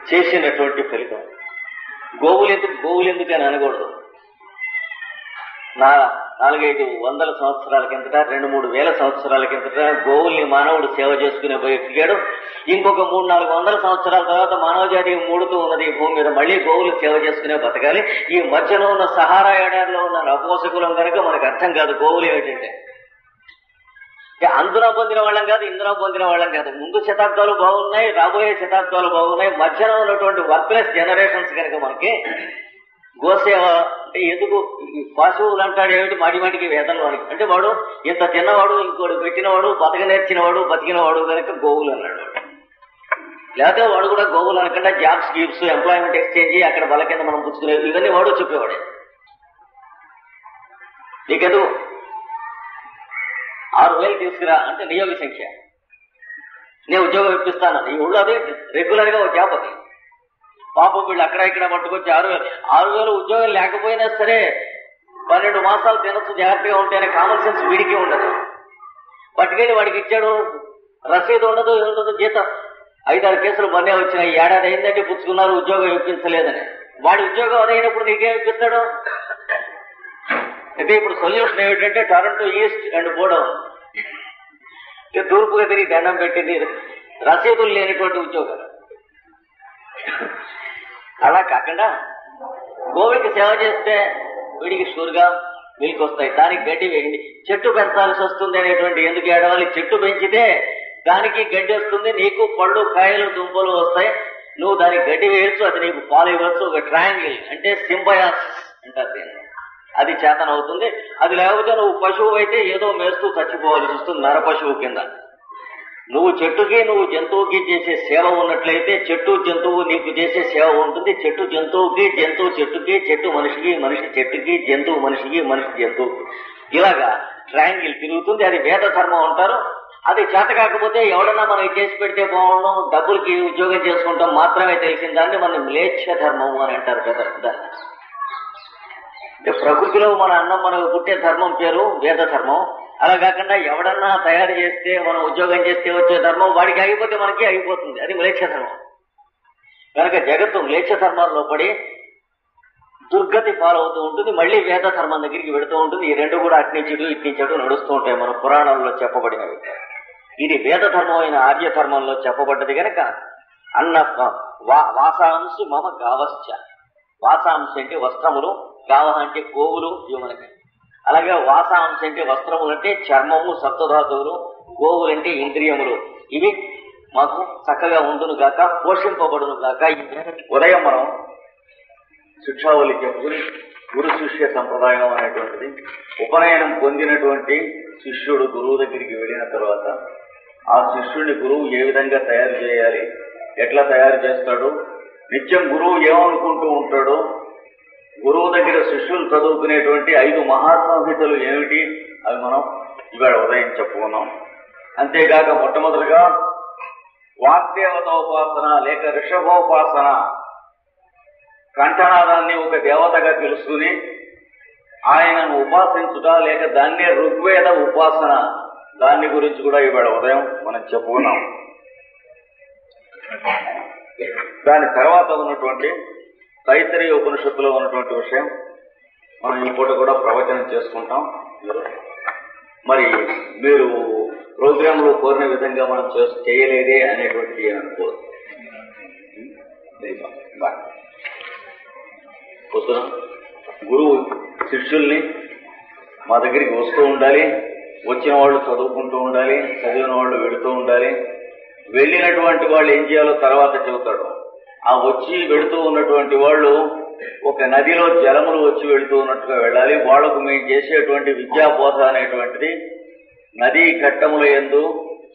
చేసినటువంటి ఫలితం. గోవులు ఎందుకు అని అనకూడదు. 400-500 సంవత్సరాల కిందట, 2-3 వేల సంవత్సరాల కిందట గోవుల్ని మానవుడు సేవ చేసుకునే బయటికాడు. ఇంకొక 300-400 సంవత్సరాల తర్వాత మానవ జాతి మూడుతూ ఉన్నది ఈ భూమి మీద, మళ్లీ గోవులు సేవ చేసుకునే బతకాలి. ఈ మధ్యలో ఉన్న సహారా ఏడాదిలో ఉన్న నపోసకులం కనుక మనకు అర్థం కాదు గోవులు ఏమిటంటే. అందున పొందిన వాళ్ళం కాదు, ఇందున పొందిన వాళ్ళం కాదు. ముందు శతాబ్దాలు బాగున్నాయి, రాబోయే శతాబ్దాలు బాగున్నాయి. మధ్యలో ఉన్నటువంటి వర్క్లెస్ జనరేషన్స్ కనుక మనకి గోసేవ అంటే ఎందుకు పశువులు అంటాడు ఏమిటి మాటికి వేదంలో అంటే వాడు ఇంత తిన్నవాడు, ఇంకోటి పెట్టినవాడు, బతక నేర్చినవాడు, బతికినవాడు కనుక గోవులు అన్నాడు. లేకపోతే వాడు కూడా గోవులు అనకుండా జాబ్స్ గీబ్స్, ఎంప్లాయ్మెంట్ ఎక్స్చేంజ్, అక్కడ బల కింద మనం పుచ్చుకునేవి ఇవన్నీ వాడు చెప్పేవాడే. నీకెందుకు 6,000 తీసుకురా అంటే నియోగ సంఖ్య, నేను ఉద్యోగం ఇప్పిస్తాను. ఈ ఊళ్ళో అదే రెగ్యులర్ గా ఒక జాబ్. అది పాపం వీళ్ళు అక్కడ ఇక్కడ పట్టుకొచ్చి 6,000 ఉద్యోగం లేకపోయినా సరే 12 మాసాలు తినచ్చు జాగ్రత్తగా ఉంటేనే కామన్ సెన్స్ వీడికి ఉండదు. పట్టుకెళ్ళి వాడికి ఇచ్చాడు, రసీదు ఉండదు, ఏముండదు, జీతం 5-6 కేసులు మొన్నే వచ్చినాయి. ఏడాది అయిందంటే పుచ్చుకున్నారు, ఉద్యోగం ఇప్పించలేదని. వాడి ఉద్యోగం అదైనప్పుడు నీకేం ఇప్పిస్తాడు? అయితే ఇప్పుడు సొల్యూషన్ ఏమిటంటే టొరంటో ఈస్ట్ అండ్ బోడౌన్, తూర్పుగా తిరిగి దండం పెట్టింది రసీదులు లేనటువంటి ఉద్యోగాలు. అలా కాకుండా గోవుకి సేవ చేస్తే వీడికి షూర్గా మిల్క్ వస్తాయి. దానికి గడ్డి వేయండి. చెట్టు పెంచాల్సి వస్తుంది అనేటువంటి ఎందుకు ఏడవాలి? చెట్టు పెంచితే దానికి గడ్డి వస్తుంది, నీకు పళ్ళు, కాయలు, దుంపలు వస్తాయి. నువ్వు దానికి గడ్డి వేయచ్చు, అది నీకు పాలు ఇవ్వచ్చు. ఒక ట్రయాంగిల్ అంటే సింబయాసిస్ అంటారు దీన్ని, అది చేతనవుతుంది. అది లేకపోతే నువ్వు పశువు అయితే ఏదో మేస్తూ చచ్చిపోవాల్సి వస్తుంది, నర పశువు కింద. నువ్వు చెట్టుకి, నువ్వు జంతువుకి చేసే సేవ ఉన్నట్లయితే చెట్టు జంతువు నీకు చేసే సేవ ఉంటుంది. చెట్టు జంతువుకి, జంతువు చెట్టుకి, చెట్టు మనిషికి, మనిషి చెట్టుకి, జంతువు మనిషికి, మనిషి జంతువుకి, ఇలాగా ట్రయాంగిల్ తిరుగుతుంది. అది వేద ధర్మం అంటారు. అది చేత కాకపోతే ఎవడన్నా మనకి చేసి పెడితే బాగుండం, డబ్బులకి ఉద్యోగం చేసుకుంటాం మాత్రమే తెలిసిన దాన్ని మనం మ్లేచ్ఛ ధర్మం అని అంటారు కదా. ప్రకృతిలో మన అన్నం మనకు పుట్టే ధర్మం పేరు వేద ధర్మం. అలా కాకుండా ఎవడన్నా తయారు చేస్తే, మనం ఉద్యోగం చేస్తే వచ్చే ధర్మం వాడికి అయిపోతే మనకి అయిపోతుంది, అది మ్లేచ్ఛ ధర్మం. కనుక జగత్తు మ్లేచ్ఛ ధర్మాల్లో పడి దుర్గతి పాలవుతూ ఉంటుంది, మళ్లీ వేద ధర్మం దగ్గరికి వెళుతూ ఉంటుంది. ఈ రెండు కూడా అట్నించుడు ఇట్నించడు నడుస్తూ ఉంటాయి మన పురాణాల్లో చెప్పబడినవి. ఇది వేద ధర్మం అయిన ఆర్య ధర్మంలో చెప్పబడ్డది కనుక అన్న వాసాంశి మమ గావశ్చ. వాసాంశ అంటే వస్త్రములు, గావ అంటే గోవులు ఇవి మనకి. అలాగే వాసాంశ అంటే వస్త్రములు అంటే చర్మము, సప్తధాతువులు, గోవులంటే ఇంద్రియములు. ఇవి మాకు చక్కగా ఉండును గాక, పోషింపబడును గాక. ఉదయం మనం శిక్షావళి చెప్పుకుని గురు శిష్య సంప్రదాయం అనేటువంటిది, ఉపనయనం పొందినటువంటి శిష్యుడు గురువు దగ్గరికి వెళ్ళిన తర్వాత ఆ శిష్యుడిని గురువు ఏ విధంగా తయారు చేయాలి, ఎట్లా తయారు చేస్తాడు,
నిత్యం గురువు ఏమనుకుంటూ ఉంటాడో, గురువు దగ్గర శిష్యులు చదువుకునేటువంటి 5 మహాసంహితలు ఏమిటి అవి మనం ఇవాళ ఉదయం చెప్పుకున్నాం. అంతేకాక మొట్టమొదటిగా వాగ్దేవతోపాసన లేక ఋషభోపాసన, కంఠనాదాన్ని ఒక దేవతగా తెలుసుకుని ఆయనను ఉపాసించుట లేక దాన్నే ఋగ్వేద ఉపాసన, దాన్ని గురించి కూడా ఇవాళ ఉదయం మనం చెప్పుకున్నాం. దాని తర్వాత ఉన్నటువంటి తైత్తరీయ ఉపనిషత్తులో ఉన్నటువంటి విషయం మనం ఈ పూట కూడా ప్రవచనం చేసుకుంటాం. మరి మీరు ప్రోగ్రాంలో కోరిన విధంగా మనం చేయలేదే అనేటువంటి అనుకోదు. వస్తున్నాం. గురువు శిష్యుల్ని మా దగ్గరికి వస్తూ ఉండాలి, వచ్చిన వాళ్ళు చదువుకుంటూ ఉండాలి, చదివిన వాళ్ళు వెళుతూ ఉండాలి. వెళ్ళినటువంటి వాళ్ళు ఏం చేయాలో తర్వాత చెబుతాడు. ఆ వచ్చి వెళుతూ ఉన్నటువంటి వాళ్ళు ఒక నదిలో జలములు వచ్చి వెళుతూ ఉన్నట్టుగా వెళ్ళాలి. వాళ్లకు మేము చేసేటువంటి విద్యాబోధ అనేటువంటిది నదీ ఘట్టముల యందు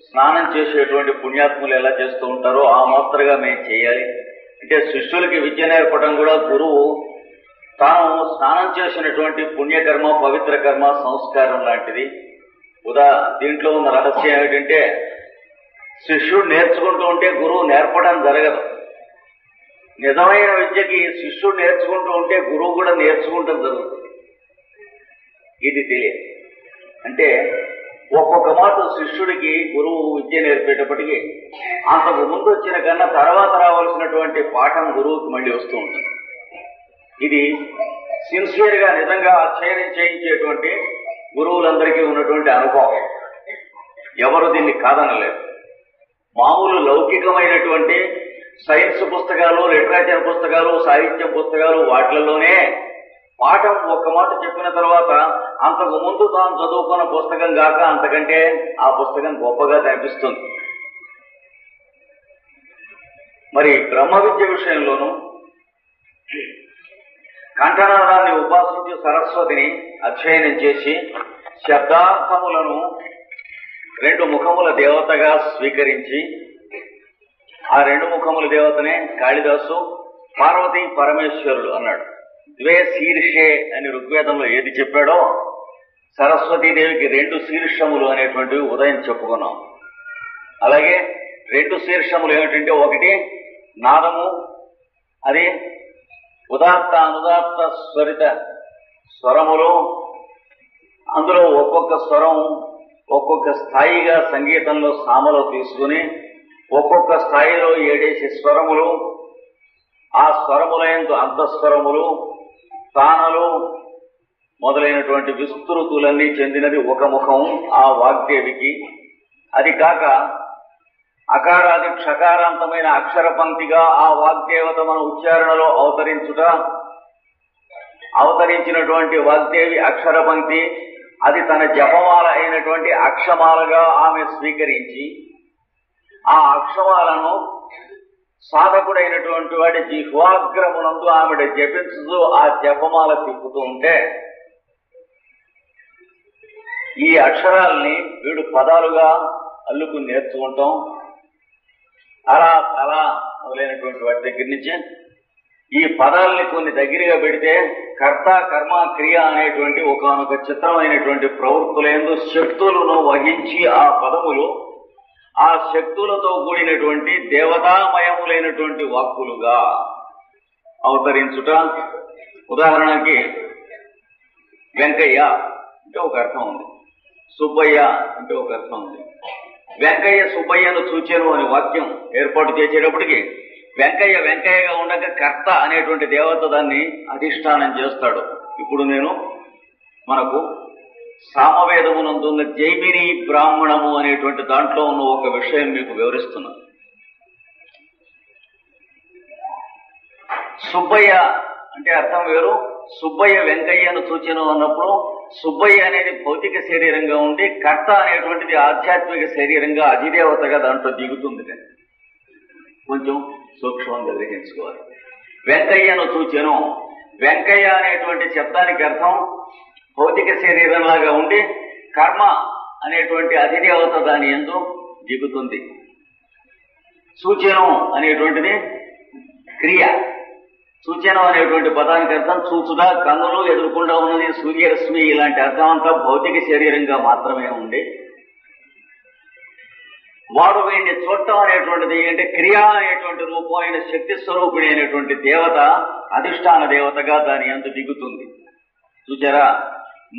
స్నానం చేసేటువంటి పుణ్యాత్ములు ఎలా చేస్తూ ఉంటారో ఆ మాత్రగా మేము చేయాలి. అంటే శిష్యులకి విద్య నేర్పడం కూడా గురువు తాను స్నానం చేసినటువంటి పుణ్యకర్మ, పవిత్ర కర్మ, సంస్కారం లాంటిది. దీంట్లో ఉన్న రహస్యం ఏమిటంటే శిష్యుడు నేర్చుకుంటూ ఉంటే గురువు నేర్పడం జరగదు. నిజమైన విద్యకి శిష్యుడు నేర్చుకుంటూ ఉంటే గురువు కూడా నేర్చుకుంటం జరుగుతుంది. ఇది తెలియదు. అంటే ఒక్కొక్క మాట శిష్యుడికి గురువు విద్య నేర్పేటప్పటికీ అంతకు ముందు వచ్చిన కన్నా తర్వాత రావాల్సినటువంటి పాఠం గురువుకి మళ్ళీ వస్తూ ఉంటుంది. ఇది సిన్సియర్ గా నిజంగా అధ్యయనం చేయించేటువంటి గురువులందరికీ ఉన్నటువంటి అనుభవం. ఎవరు దీన్ని కాదనలేదు. మామూలు లౌకికమైనటువంటి సైన్స్ పుస్తకాలు, లిటరేచర్ పుస్తకాలు, సాహిత్యం పుస్తకాలు వాటిల్లోనే పాఠం ఒక్క మాట చెప్పిన తర్వాత అంతకు ముందు తాను చదువుకున్న పుస్తకం కాక అంతకంటే ఆ పుస్తకం గొప్పగా కనిపిస్తుంది. మరి బ్రహ్మ విద్య విషయంలోనూ కంఠనాదాన్ని ఉపాసించి సరస్వతిని అధ్యయనం చేసి శబ్దార్థములను 2 ముఖముల దేవతగా స్వీకరించి ఆ 2 ముఖముల దేవతనే కాళిదాసు పార్వతీ పరమేశ్వరుడు అన్నాడు. ద్వే శీర్షే అని ఋగ్వేదంలో ఏది చెప్పాడో సరస్వతీదేవికి 2 శీర్షములు అనేటువంటివి ఉదయం చెప్పుకున్నాం. అలాగే 2 శీర్షములు ఏమిటంటే, ఒకటి నాదము, అది ఉదాత్త అనుదాత్త స్వరిత స్వరములు. అందులో ఒక్కొక్క స్వరం ఒక్కొక్క స్థాయిగా సంగీతంలో సామలో తీసుకుని ఒక్కొక్క స్థాయిలో 7 స్వరములు, ఆ స్వరములందు అంతఃస్వరములు, తానలు మొదలైనటువంటి విస్తృతులన్నీ చెందినది ఒక ముఖం ఆ వాగ్దేవికి. అది కాక అకారాది క్షకారాంతమైన అక్షర పంక్తిగా ఆ వాగ్దేవత మన ఉచ్చారణలో అవతరించినటువంటి వాగ్దేవి అక్షర పంక్తి, అది తన జపమాల అయినటువంటి అక్షమాలగా ఆమె స్వీకరించి ఆ అక్షమాలను సాధకుడైనటువంటి వాడి జిహ్వాగ్రమునందు ఆవిడ జపించుతూ ఆ జపమాల తిప్పుతూ ఉంటే ఈ అక్షరాల్ని వీడు పదాలుగా అల్లుకుని నేర్చుకుంటాం. అలా అలా మొదలైనటువంటి వాటి దగ్గర నుంచి ఈ పదాలని కొన్ని దగ్గరగా పెడితే కర్త కర్మ క్రియ అనేటువంటి ఒకానొక చిత్రమైనటువంటి ప్రవృత్తులందు శక్తులను వహించి ఆ పదములు ఆ శక్తులతో కూడినటువంటి దేవతామయములైనటువంటి వాక్కులుగా అవతరించుట. ఉదాహరణకి వెంకయ్య అంటే ఒక అర్థం ఉంది, సుబ్బయ్య అంటే ఒక అర్థం ఉంది. వెంకయ్య సుబ్బయ్యను చూచెను అనే వాక్యం ఏర్పాటు చేసేటప్పటికి వెంకయ్య వెంకయ్యగా ఉండక కర్త అనేటువంటి దేవత దాన్ని అధిష్టానం చేస్తాడు. ఇప్పుడు నేను మనకు సామవేదమునందున్న జైమిని బ్రాహ్మణము అనేటువంటి దాంట్లో ఉన్న ఒక విషయం మీకు వివరిస్తున్నాను. సుబ్బయ్య అంటే అర్థం వేరు. సుబ్బయ్య వెంకయ్యను చూచెను అన్నప్పుడు సుబ్బయ్య అనేది భౌతిక శరీరంగా ఉండి కర్త అనేటువంటిది ఆధ్యాత్మిక శరీరంగా అధిదేవతగా దాంట్లో దిగుతుంది. కొంచెం సూక్ష్మంగా గ్రహించుకోవాలి. వెంకయ్యను చూచెను, వెంకయ్య అనేటువంటి శబ్దానికి అర్థం భౌతిక శరీరంలాగా ఉండి కర్మ అనేటువంటి అధిదేవత దాని యందు దిగుతుంది. సూచెను అనేటువంటిది క్రియ. సూచన అనేటువంటి పదానికి అర్థం చూచుట, కన్నులు ఎదుర్కొండా ఉన్నది సూర్యరశ్మి, ఇలాంటి అర్థం అంతా భౌతిక శరీరంగా మాత్రమే ఉంది. వాడు వీడిని చూడటం అనేటువంటిది అంటే క్రియ అనేటువంటి రూపం అయిన శక్తి స్వరూపిణి అయినటువంటి దేవత అధిష్టాన దేవతగా దాని యందు దిగుతుంది. చూచారా,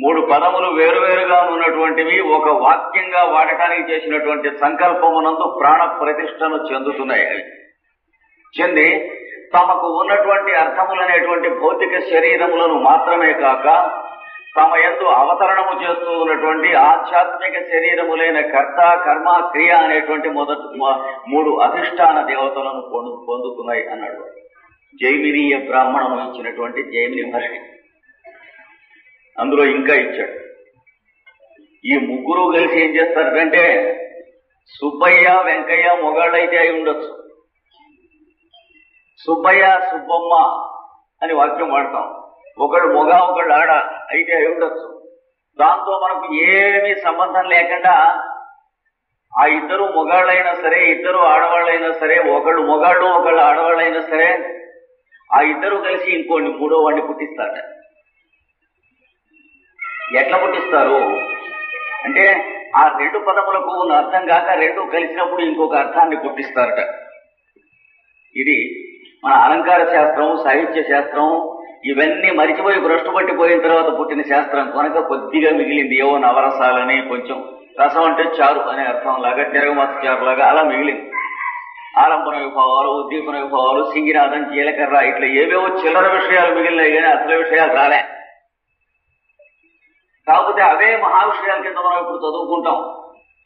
3 పదములు వేరువేరుగా ఉన్నటువంటివి ఒక వాక్యంగా వాడటానికి చేసినటువంటి సంకల్పమునందు ప్రాణ ప్రతిష్టను చెందుతున్నాయి. అవి చెంది తమకు ఉన్నటువంటి అర్థములనేటువంటి భౌతిక శరీరములను మాత్రమే కాక తమ యందు అవతరణము చేస్తూ ఉన్నటువంటి ఆధ్యాత్మిక శరీరములైన కర్త, కర్మ, క్రియ అనేటువంటి 3 అధిష్టాన దేవతలను పొందుతున్నాయి అన్నాడు జైమినీయ బ్రాహ్మణము ఇచ్చినటువంటి జైమిని మహర్షి. అందులో ఇంకా ఇచ్చాడు. ఈ 3 కలిసి ఏం చేస్తారంటే, సుబ్బయ్య వెంకయ్య మొగాళ్ళైతే అయి ఉండొచ్చు, సుబ్బయ్య సుబ్బమ్మ అని వాక్యం వాడతాం, ఒకళ్ళు మొగ ఒకళ్ళు ఆడ అయితే అయి ఉండొచ్చు. దాంతో మనకు ఏమీ సంబంధం లేకుండా ఆ ఇద్దరు మొగాళ్ళైనా సరే, ఇద్దరు ఆడవాళ్ళైనా సరే, ఒకళ్ళు మొగాళ్ళు ఒకళ్ళు ఆడవాళ్ళైనా సరే, ఆ ఇద్దరు కలిసి ఇంకోండి 3వ వాడిని పుట్టిస్తారట. ఎట్లా పుట్టిస్తారు అంటే, ఆ 2 పదములకు ఉన్న అర్థం కాక 2 కలిసినప్పుడు ఇంకొక అర్థాన్ని పుట్టిస్తారట. ఇది మన అలంకార శాస్త్రం, సాహిత్య శాస్త్రం ఇవన్నీ మరిచిపోయి భ్రష్టు పట్టిపోయిన తర్వాత పుట్టిన శాస్త్రం కనుక కొద్దిగా మిగిలింది. ఏవో నవరసాలని, కొంచెం రసం అంటే చారు అనే అర్థం లాగా, తిరగమత చారు లాగా అలా మిగిలింది. ఆలంబన విభావాలు, ఉద్దీపన విభావాలు, సింగినాదం, జీలకర్ర ఇట్లా ఏవేవో చిల్లర విషయాలు మిగిలినాయి కానీ అసలు విషయాలు రాలే. కాకపోతే అవే మహావిషయాల కింద మనం ఇప్పుడు చదువుకుంటాం.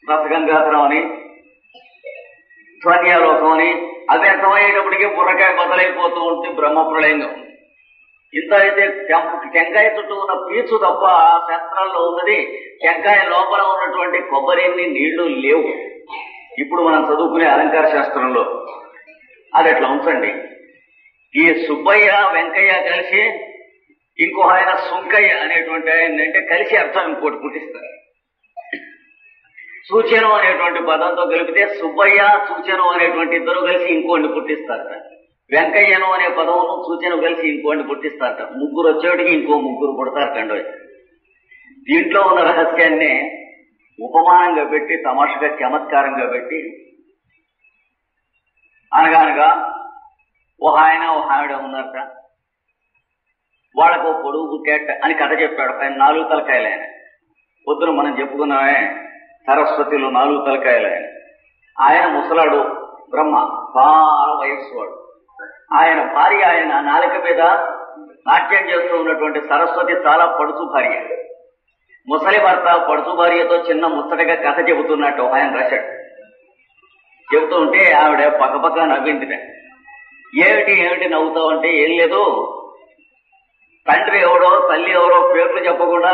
రసగంగాధరం అని, ధ్వన్యాలోకం అని. అది అర్థమయ్యేటప్పటికీ బుర్రకాయ బదలైపోతూ ఉంటుంది బ్రహ్మప్రళయంగా. ఇంత అయితే టెంకాయ చుట్టూ ఉన్న పీచు తప్ప ఆ శాస్త్రాల్లో ఉన్నది. టెంకాయ లోపల ఉన్నటువంటి కొబ్బరిని నీళ్లు లేవు. ఇప్పుడు మనం చదువుకునే అలంకార శాస్త్రంలో అది ఎట్లా ఉంచండి. ఈ సుబ్బయ్య వెంకయ్య కలిసి ఇంకో ఆయన సుంకయ్య అనేటువంటి ఆయన అంటే కలిసి అర్థం ఇంకోటి పుట్టిస్తారు. సూచనం అనేటువంటి పదంతో కలిపితే సుబ్బయ్య సూచనం అనేటువంటి ఇద్దరు కలిసి ఇంకోటి పుట్టిస్తారట. వెంకయ్యను అనే పదమును సూచన కలిసి ఇంకోటి పుట్టిస్తారట. 3 వచ్చేటికి ఇంకో 3 పుడతారటండి. దీంట్లో ఉన్న రహస్యాన్ని ఉపమానంగా పెట్టి, తమాషగా చమత్కారంగా పెట్టి, అనగానగా ఓ ఆయన ఓ ఆవిడ ఉన్నారట. వాళ్ళకు పొడుగు పుట్టేట అని కథ చెప్పాడు. ఆయన 4 తలకాయలు. ఆయన పొద్దున మనం చెప్పుకున్నామే సరస్వతిలో 4 తలకాయలు. ఆయన ముసలాడు బ్రహ్మ, చాలా వయస్సు వాడు. ఆయన భార్య, ఆయన నాలిక మీద నాట్యం చేస్తూ ఉన్నటువంటి సరస్వతి చాలా పడుచు భార్య. ముసలి భర్త పడుచు భార్యతో చిన్న ముచ్చటగా కథ చెబుతున్నట్టు ఆయన రాశాడు. చెబుతూ ఉంటే ఆవిడ పక్కపక్క నవ్విందిట. ఏమిటి నవ్వుతావు అంటే, ఏం లేదు, తండ్రి ఎవడో తల్లి ఎవరో పేర్లు చెప్పకుండా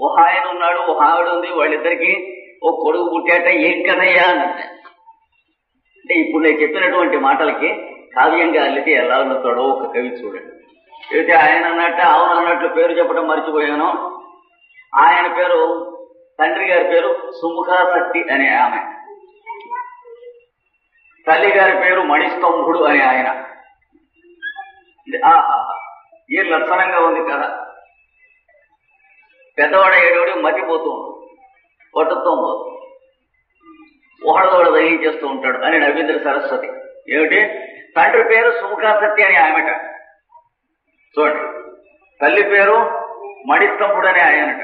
ఓ ఆయన ఉన్నాడు, ఓ ఆవిడ ఉంది, వాళ్ళిద్దరికి ఓ కొడుకు పుట్టాట, ఏం కదయ్యా అన్నట్ట. అంటే ఇప్పుడు నేను చెప్పినటువంటి మాటలకి కావ్యంగా అల్లితే ఎలా ఉన్నతాడో ఒక కవి చూడండి. అయితే ఆయన అన్నట్టు అవును అన్నట్లు పేరు చెప్పడం మర్చిపోయాను. ఆయన పేరు, తండ్రి గారి పేరు సుముఖాసక్తి అనే ఆమె, తల్లి గారి పేరు మణిస్తంభుడు అనే ఆయన. ఏ లక్షణంగా ఉంది కదా. పెద్దవాడ ఏడోడి మతిపోతూ ఉంటాడు, పట్టుతో పోతూ ఒకడదోడ దహించేస్తూ ఉంటాడు అని నవ్వింద్ర సరస్వతి. ఏమిటి, తండ్రి పేరు సుముఖాసక్తి అని ఆమెట. చూడండి, తల్లి పేరు మణిస్తంభుడు అని ఆయనట.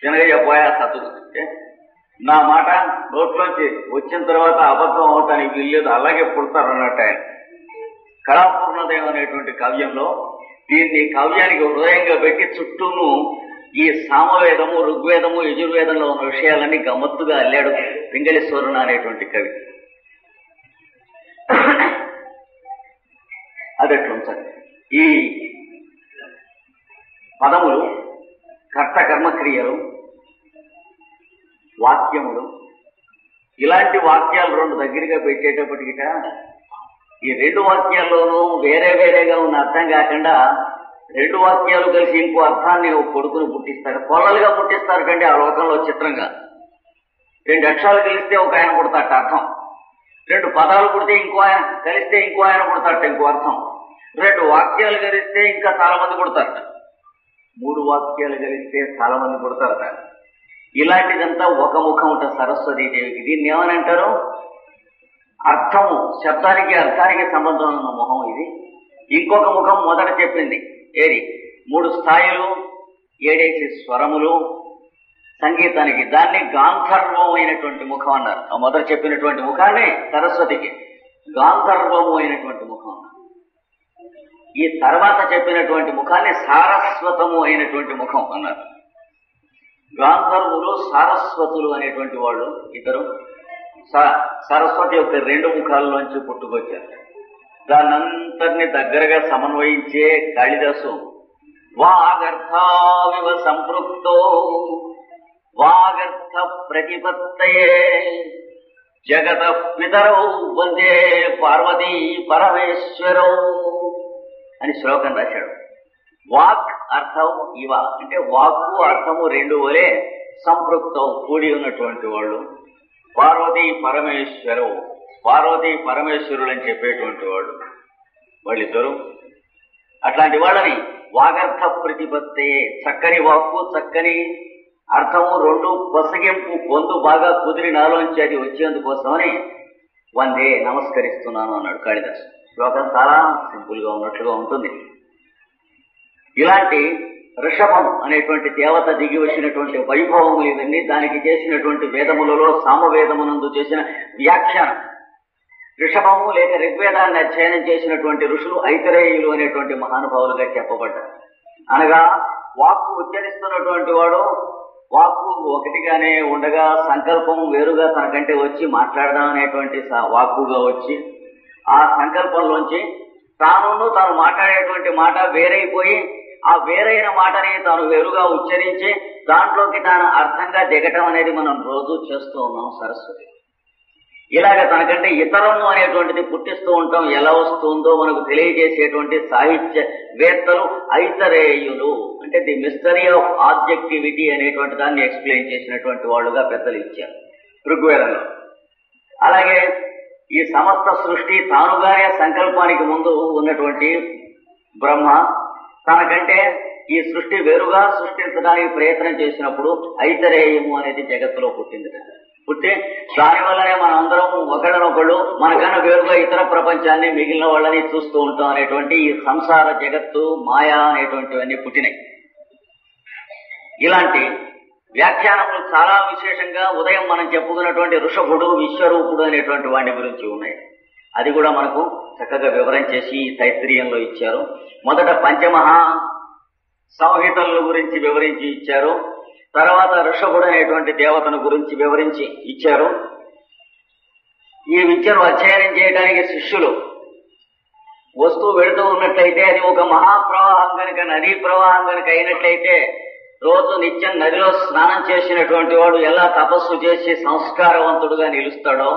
చిన్నగా పోయా సత్తు నా మాట నోట్లోంచి వచ్చిన తర్వాత అబద్ధం అవటానికి వీల్లేదు, అలాగే పుడతారు అన్నట్టు ఆయన. కళాపూర్ణోదయం అనేటువంటి కావ్యంలో దీన్ని కావ్యానికి హృదయంగా పెట్టి చుట్టూను ఈ సామవేదము, ఋగ్వేదము, యజుర్వేదంలో ఉన్న విషయాలన్నీ గమ్మత్తుగా అల్లాడు పింగళేశ్వరుడు అనేటువంటి కవి. అదెట్లుంచండి. ఈ పదములు, కర్త కర్మక్రియలు, వాక్యములు, ఇలాంటి వాక్యాలు 2 దగ్గరగా పెట్టేటప్పటికిట ఈ 2 వాక్యాల్లోనూ వేరే వేరేగా ఉన్న అర్థం కాకుండా 2 వాక్యాలు కలిసి ఇంకో అర్థాన్ని కొడుకుని పుట్టిస్తారు. కొల్లలుగా పుట్టిస్తారు కంటే ఆ లోకంలో చిత్రంగా 2 అక్షరాలు కలిస్తే ఒక ఆయన పుడతాట అర్థం. 2 పదాలు పుడితే ఇంకో ఆయన కలిస్తే ఇంకో ఆయన పుడతారట, ఇంకో అర్థం. 2 వాక్యాలు కలిస్తే ఇంకా చాలా మంది పుడతారట. 3 వాక్యాలు కలిస్తే చాలా మంది పుడతారట. ఇలాంటిదంతా ఒక ముఖం ఉంటుంది సరస్వతీదేవికి. దీన్ని ఏమని అంటారు? అర్థము, శబ్దానికి అర్థానికి సంబంధం ఉన్న ముఖం ఇది. ఇంకొక ముఖం మొదట చెప్పింది ఏది? 3 స్థాయిలు, 7 స్వరములు సంగీతానికి. దాన్ని గాంధర్వం అయినటువంటి ముఖం అన్నారు. ఆ మొదట చెప్పినటువంటి ముఖాన్ని సరస్వతికి గాంధర్వము అయినటువంటి ముఖం అన్నారు. ఈ తర్వాత చెప్పినటువంటి ముఖాన్ని సారస్వతము అయినటువంటి ముఖం అన్నారు. గాంధర్వులు, సారస్వతులు అనేటువంటి వాళ్ళు ఇద్దరు సరస్వతి యొక్క 2 ముఖాల్లోంచి పుట్టుకొచ్చారు. దాన్నంతరినీ దగ్గరగా సమన్వయించే కాళిదాసు వాగర్థావివ సంపృక్తో వాగర్థ ప్రతిపత్తయే జగత పితరౌ వందే పార్వతీ పరమేశ్వరౌ అని శ్లోకం రాశాడు. వాక్ అర్థం ఇవ అంటే వాక్కు అర్థము 2 వలె సంపృక్తం కూడి ఉన్నటువంటి వాళ్ళు పార్వతీ పరమేశ్వరు, పార్వతీ పరమేశ్వరులు అని చెప్పేటువంటి వాళ్ళు వాళ్ళిద్దరు. అట్లాంటి వాళ్ళని వాగర్థ ప్రతిపత్తే, చక్కని వాక్కు చక్కని అర్థము 2 పొసగింపు పొందు బాగా కుదిరి నాలోంచి అది వచ్చేందుకోసమని వందే నమస్కరిస్తున్నాను అన్నాడు కాళిదాసు. శ్లోకం చాలా సింపుల్ గా ఉన్నట్లుగా ఉంటుంది. ఇలాంటి ఋషభం అనేటువంటి దేవత దిగి వచ్చినటువంటి వైభవములు ఇవన్నీ దానికి చేసినటువంటి వేదములలో సామవేదమునందు చేసిన వ్యాఖ్యానం. ఋషభము లేక ఋగ్వేదాన్ని అధ్యయనం చేసినటువంటి ఋషులు ఐతరేయులు అనేటువంటి మహానుభావులుగా చెప్పబడ్డారు. అనగా వాక్కు ఉచ్చరిస్తున్నటువంటి వాడు వాక్కు ఒకటిగానే ఉండగా సంకల్పం వేరుగా తనకంటే వచ్చి మాట్లాడదాం అనేటువంటి వాక్కుగా వచ్చి ఆ సంకల్పంలోంచి తాను మాట్లాడేటువంటి మాట వేరైపోయి ఆ వేరైన మాటని తాను వేరుగా ఉచ్చరించి దాంట్లోకి తాను అర్థంగా దిగటం అనేది మనం రోజు చేస్తూ ఉన్నాం సరస్వతి. ఇలాగ తనకంటే ఇతరము అనేటువంటిది పుట్టిస్తూ ఉంటాం. ఎలా వస్తుందో మనకు తెలియజేసేటువంటి సాహిత్య వేత్తలు ఐతరేయులు. అంటే ది మిస్టరీ ఆఫ్ ఆబ్జెక్టివిటీ అనేటువంటి దాన్ని ఎక్స్ప్లెయిన్ చేసినటువంటి వాళ్ళుగా పెద్దలు ఇచ్చారు ఋగ్వేదంలో. అలాగే ఈ సమస్త సృష్టి తానుగానే సంకల్పానికి ముందు ఉన్నటువంటి బ్రహ్మ తనకంటే ఈ సృష్టి వేరుగా సృష్టించడానికి ప్రయత్నం చేసినప్పుడు ఐతరేయము అనేది జగత్తులో పుట్టింది. పుట్టి దానివల్లనే మనందరం ఒకళ్ళనొకళ్ళు మనకన్నా వేరుగా ఇతర ప్రపంచాన్ని మిగిలిన వాళ్ళని చూస్తూ ఉంటాం అనేటువంటి ఈ సంసార జగత్తు మాయా అనేటువంటివన్నీ పుట్టినాయి. ఇలాంటి వ్యాఖ్యానములు చాలా విశేషంగా ఉదయం మనం చెప్పుకున్నటువంటి ఋషభుడు, విశ్వరూపుడు అనేటువంటి వాటి గురించి ఉన్నాయి. అది కూడా మనకు చక్కగా వివరించేసి తైత్రీయంలో ఇచ్చారు. మొదట పంచమహా సంహితల గురించి వివరించి ఇచ్చారు. తర్వాత ఋషభుడు అనేటువంటి దేవతను గురించి వివరించి ఇచ్చారు. ఈ విద్యను అధ్యయనం చేయడానికి శిష్యులు వస్తూ వెళుతూ ఉన్నట్లయితే అది ఒక మహాప్రవాహం కనుక, నదీ ప్రవాహం కనుక అయినట్లయితే రోజు నిత్యం నదిలో స్నానం చేసినటువంటి వాడు ఎలా తపస్సు చేసి సంస్కారవంతుడుగా నిలుస్తాడో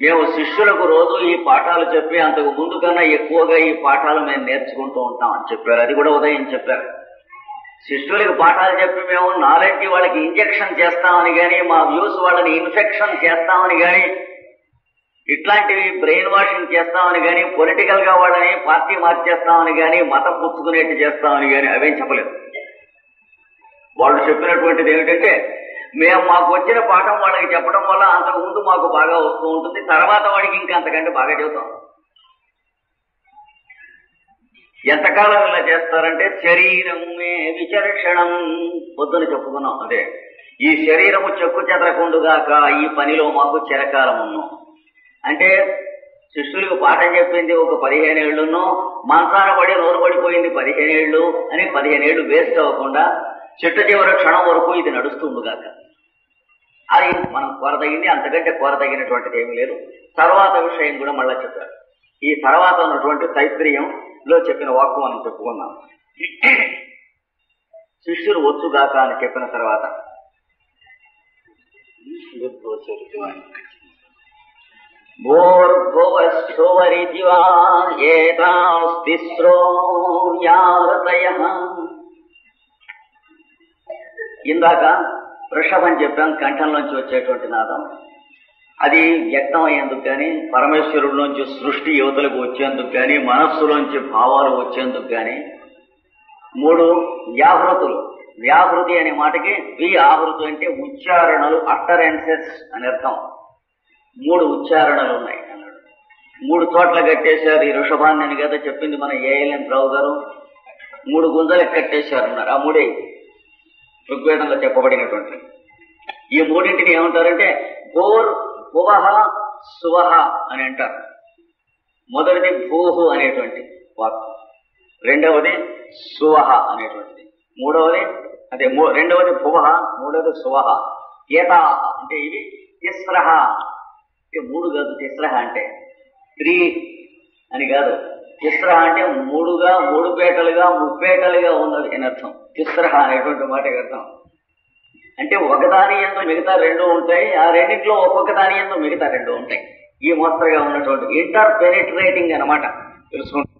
మేము శిష్యులకు రోజు ఈ పాఠాలు చెప్పి అంతకు ముందు కన్నా ఎక్కువగా ఈ పాఠాలు మేము నేర్చుకుంటూ ఉంటాం అని చెప్పారు. అది కూడా ఉదయం చెప్పారు. శిష్యులకు పాఠాలు చెప్పి మేము నాలెడ్జ్ వాళ్ళకి ఇంజెక్షన్ చేస్తామని కానీ, మా వ్యూస్ వాళ్ళని ఇన్ఫెక్షన్ చేస్తామని కానీ, ఇట్లాంటివి బ్రెయిన్ వాషింగ్ చేస్తామని కానీ, పొలిటికల్ గా వాళ్ళని పార్టీ మార్చేస్తామని కానీ, మతం పుచ్చుకునేట్టు చేస్తామని కానీ అవేం చెప్పలేదు. వాళ్ళు చెప్పినటువంటిది ఏమిటంటే మేము మాకు వచ్చిన పాఠం వాళ్ళకి చెప్పడం వల్ల అంతకు ముందు మాకు బాగా వస్తూ ఉంటుంది, తర్వాత వాడికి ఇంకా అంతకంటే బాగా చెబుతాం. ఎంతకాలం ఇలా చేస్తారంటే శరీరమే విచర్షణం, పొద్దున చెప్పుకున్నాం. అదే ఈ శరీరము చెక్కు చెదరకుండుగాక ఈ పనిలో మాకు చిరకాలం ఉన్నాం అంటే శిష్యులకు పాఠం చెప్పింది ఒక 15 ఏళ్లున్నో, మంచాన పడి నోరు పడిపోయింది 15 ఏళ్లు అని 15 ఏళ్లు వేస్ట్ అవ్వకుండా చిట్ట చివరి క్షణం వరకు ఇది నడుస్తుందిగాక. అది మనం కోరదగింది, అంతకంటే కోరదగినటువంటిది ఏమీ లేదు. తర్వాత విషయం కూడా మళ్ళా చెప్పారు. ఈ తర్వాత ఉన్నటువంటి తైత్రీయంలో చెప్పిన వాక్కు మనం చెప్పుకున్నాం. శిష్యులు వచ్చుగాక అని చెప్పిన తర్వాత భోర్భువస్సువరిదివా ఏతాస్తిస్రో యారతయః. ఇందాక వృషభం చెప్పాం, కంఠంలోంచి వచ్చేటువంటి నాదం. అది వ్యక్తం అయ్యేందుకు కానీ, పరమేశ్వరుడిలోంచి సృష్టి యువతలకు వచ్చేందుకు కానీ, మనస్సులోంచి భావాలు వచ్చేందుకు కానీ 3 వ్యాహృతులు. వ్యాహృతి అనే మాటకి ఆహృతి అంటే ఉచ్చారణలు, అట్టరెన్సెస్ అని అర్థం. 3 ఉచ్చారణలు ఉన్నాయి అన్నాడు. 3 చోట్ల కట్టేశారు ఈ వృషభాన్ని అని కదా చెప్పింది మన ఏఎల్ఎన్ రావు గారు. 3 గుంజలకు కట్టేశారు అన్నారు. ఆ 3 ఋగ్వేదంలో చెప్పబడినటువంటి ఈ 3ంటిని ఏమంటారంటే భోర్, భువః, సువః అని అంటారు. మొదటిది భూహు అనేటువంటి వాక్, రెండవది సువః అనేటువంటిది, రెండవది భువః, మూడవది సువః. ఏతాః అంటే ఇవి తిస్రః అంటే 3 కాదు. తిస్రః అంటే 3 అని కాదు. తిస్రః అంటే 3గా, 3 పేటలుగా, ముప్పేటలుగా ఉన్నది అని అర్థం. తిస్రః అనేటువంటి మాటకి అర్థం అంటే ఒకదాని యందు మిగతా 2 ఉంటాయి, ఆ రెండింటిలో ఒక్కొక్క దాని యందు మిగతా 2 ఉంటాయి. ఈ మోస్తరుగా ఉన్నటువంటి ఇంటర్ పెనిట్రేటింగ్ అన్నమాట తెలుసుకుంటాం.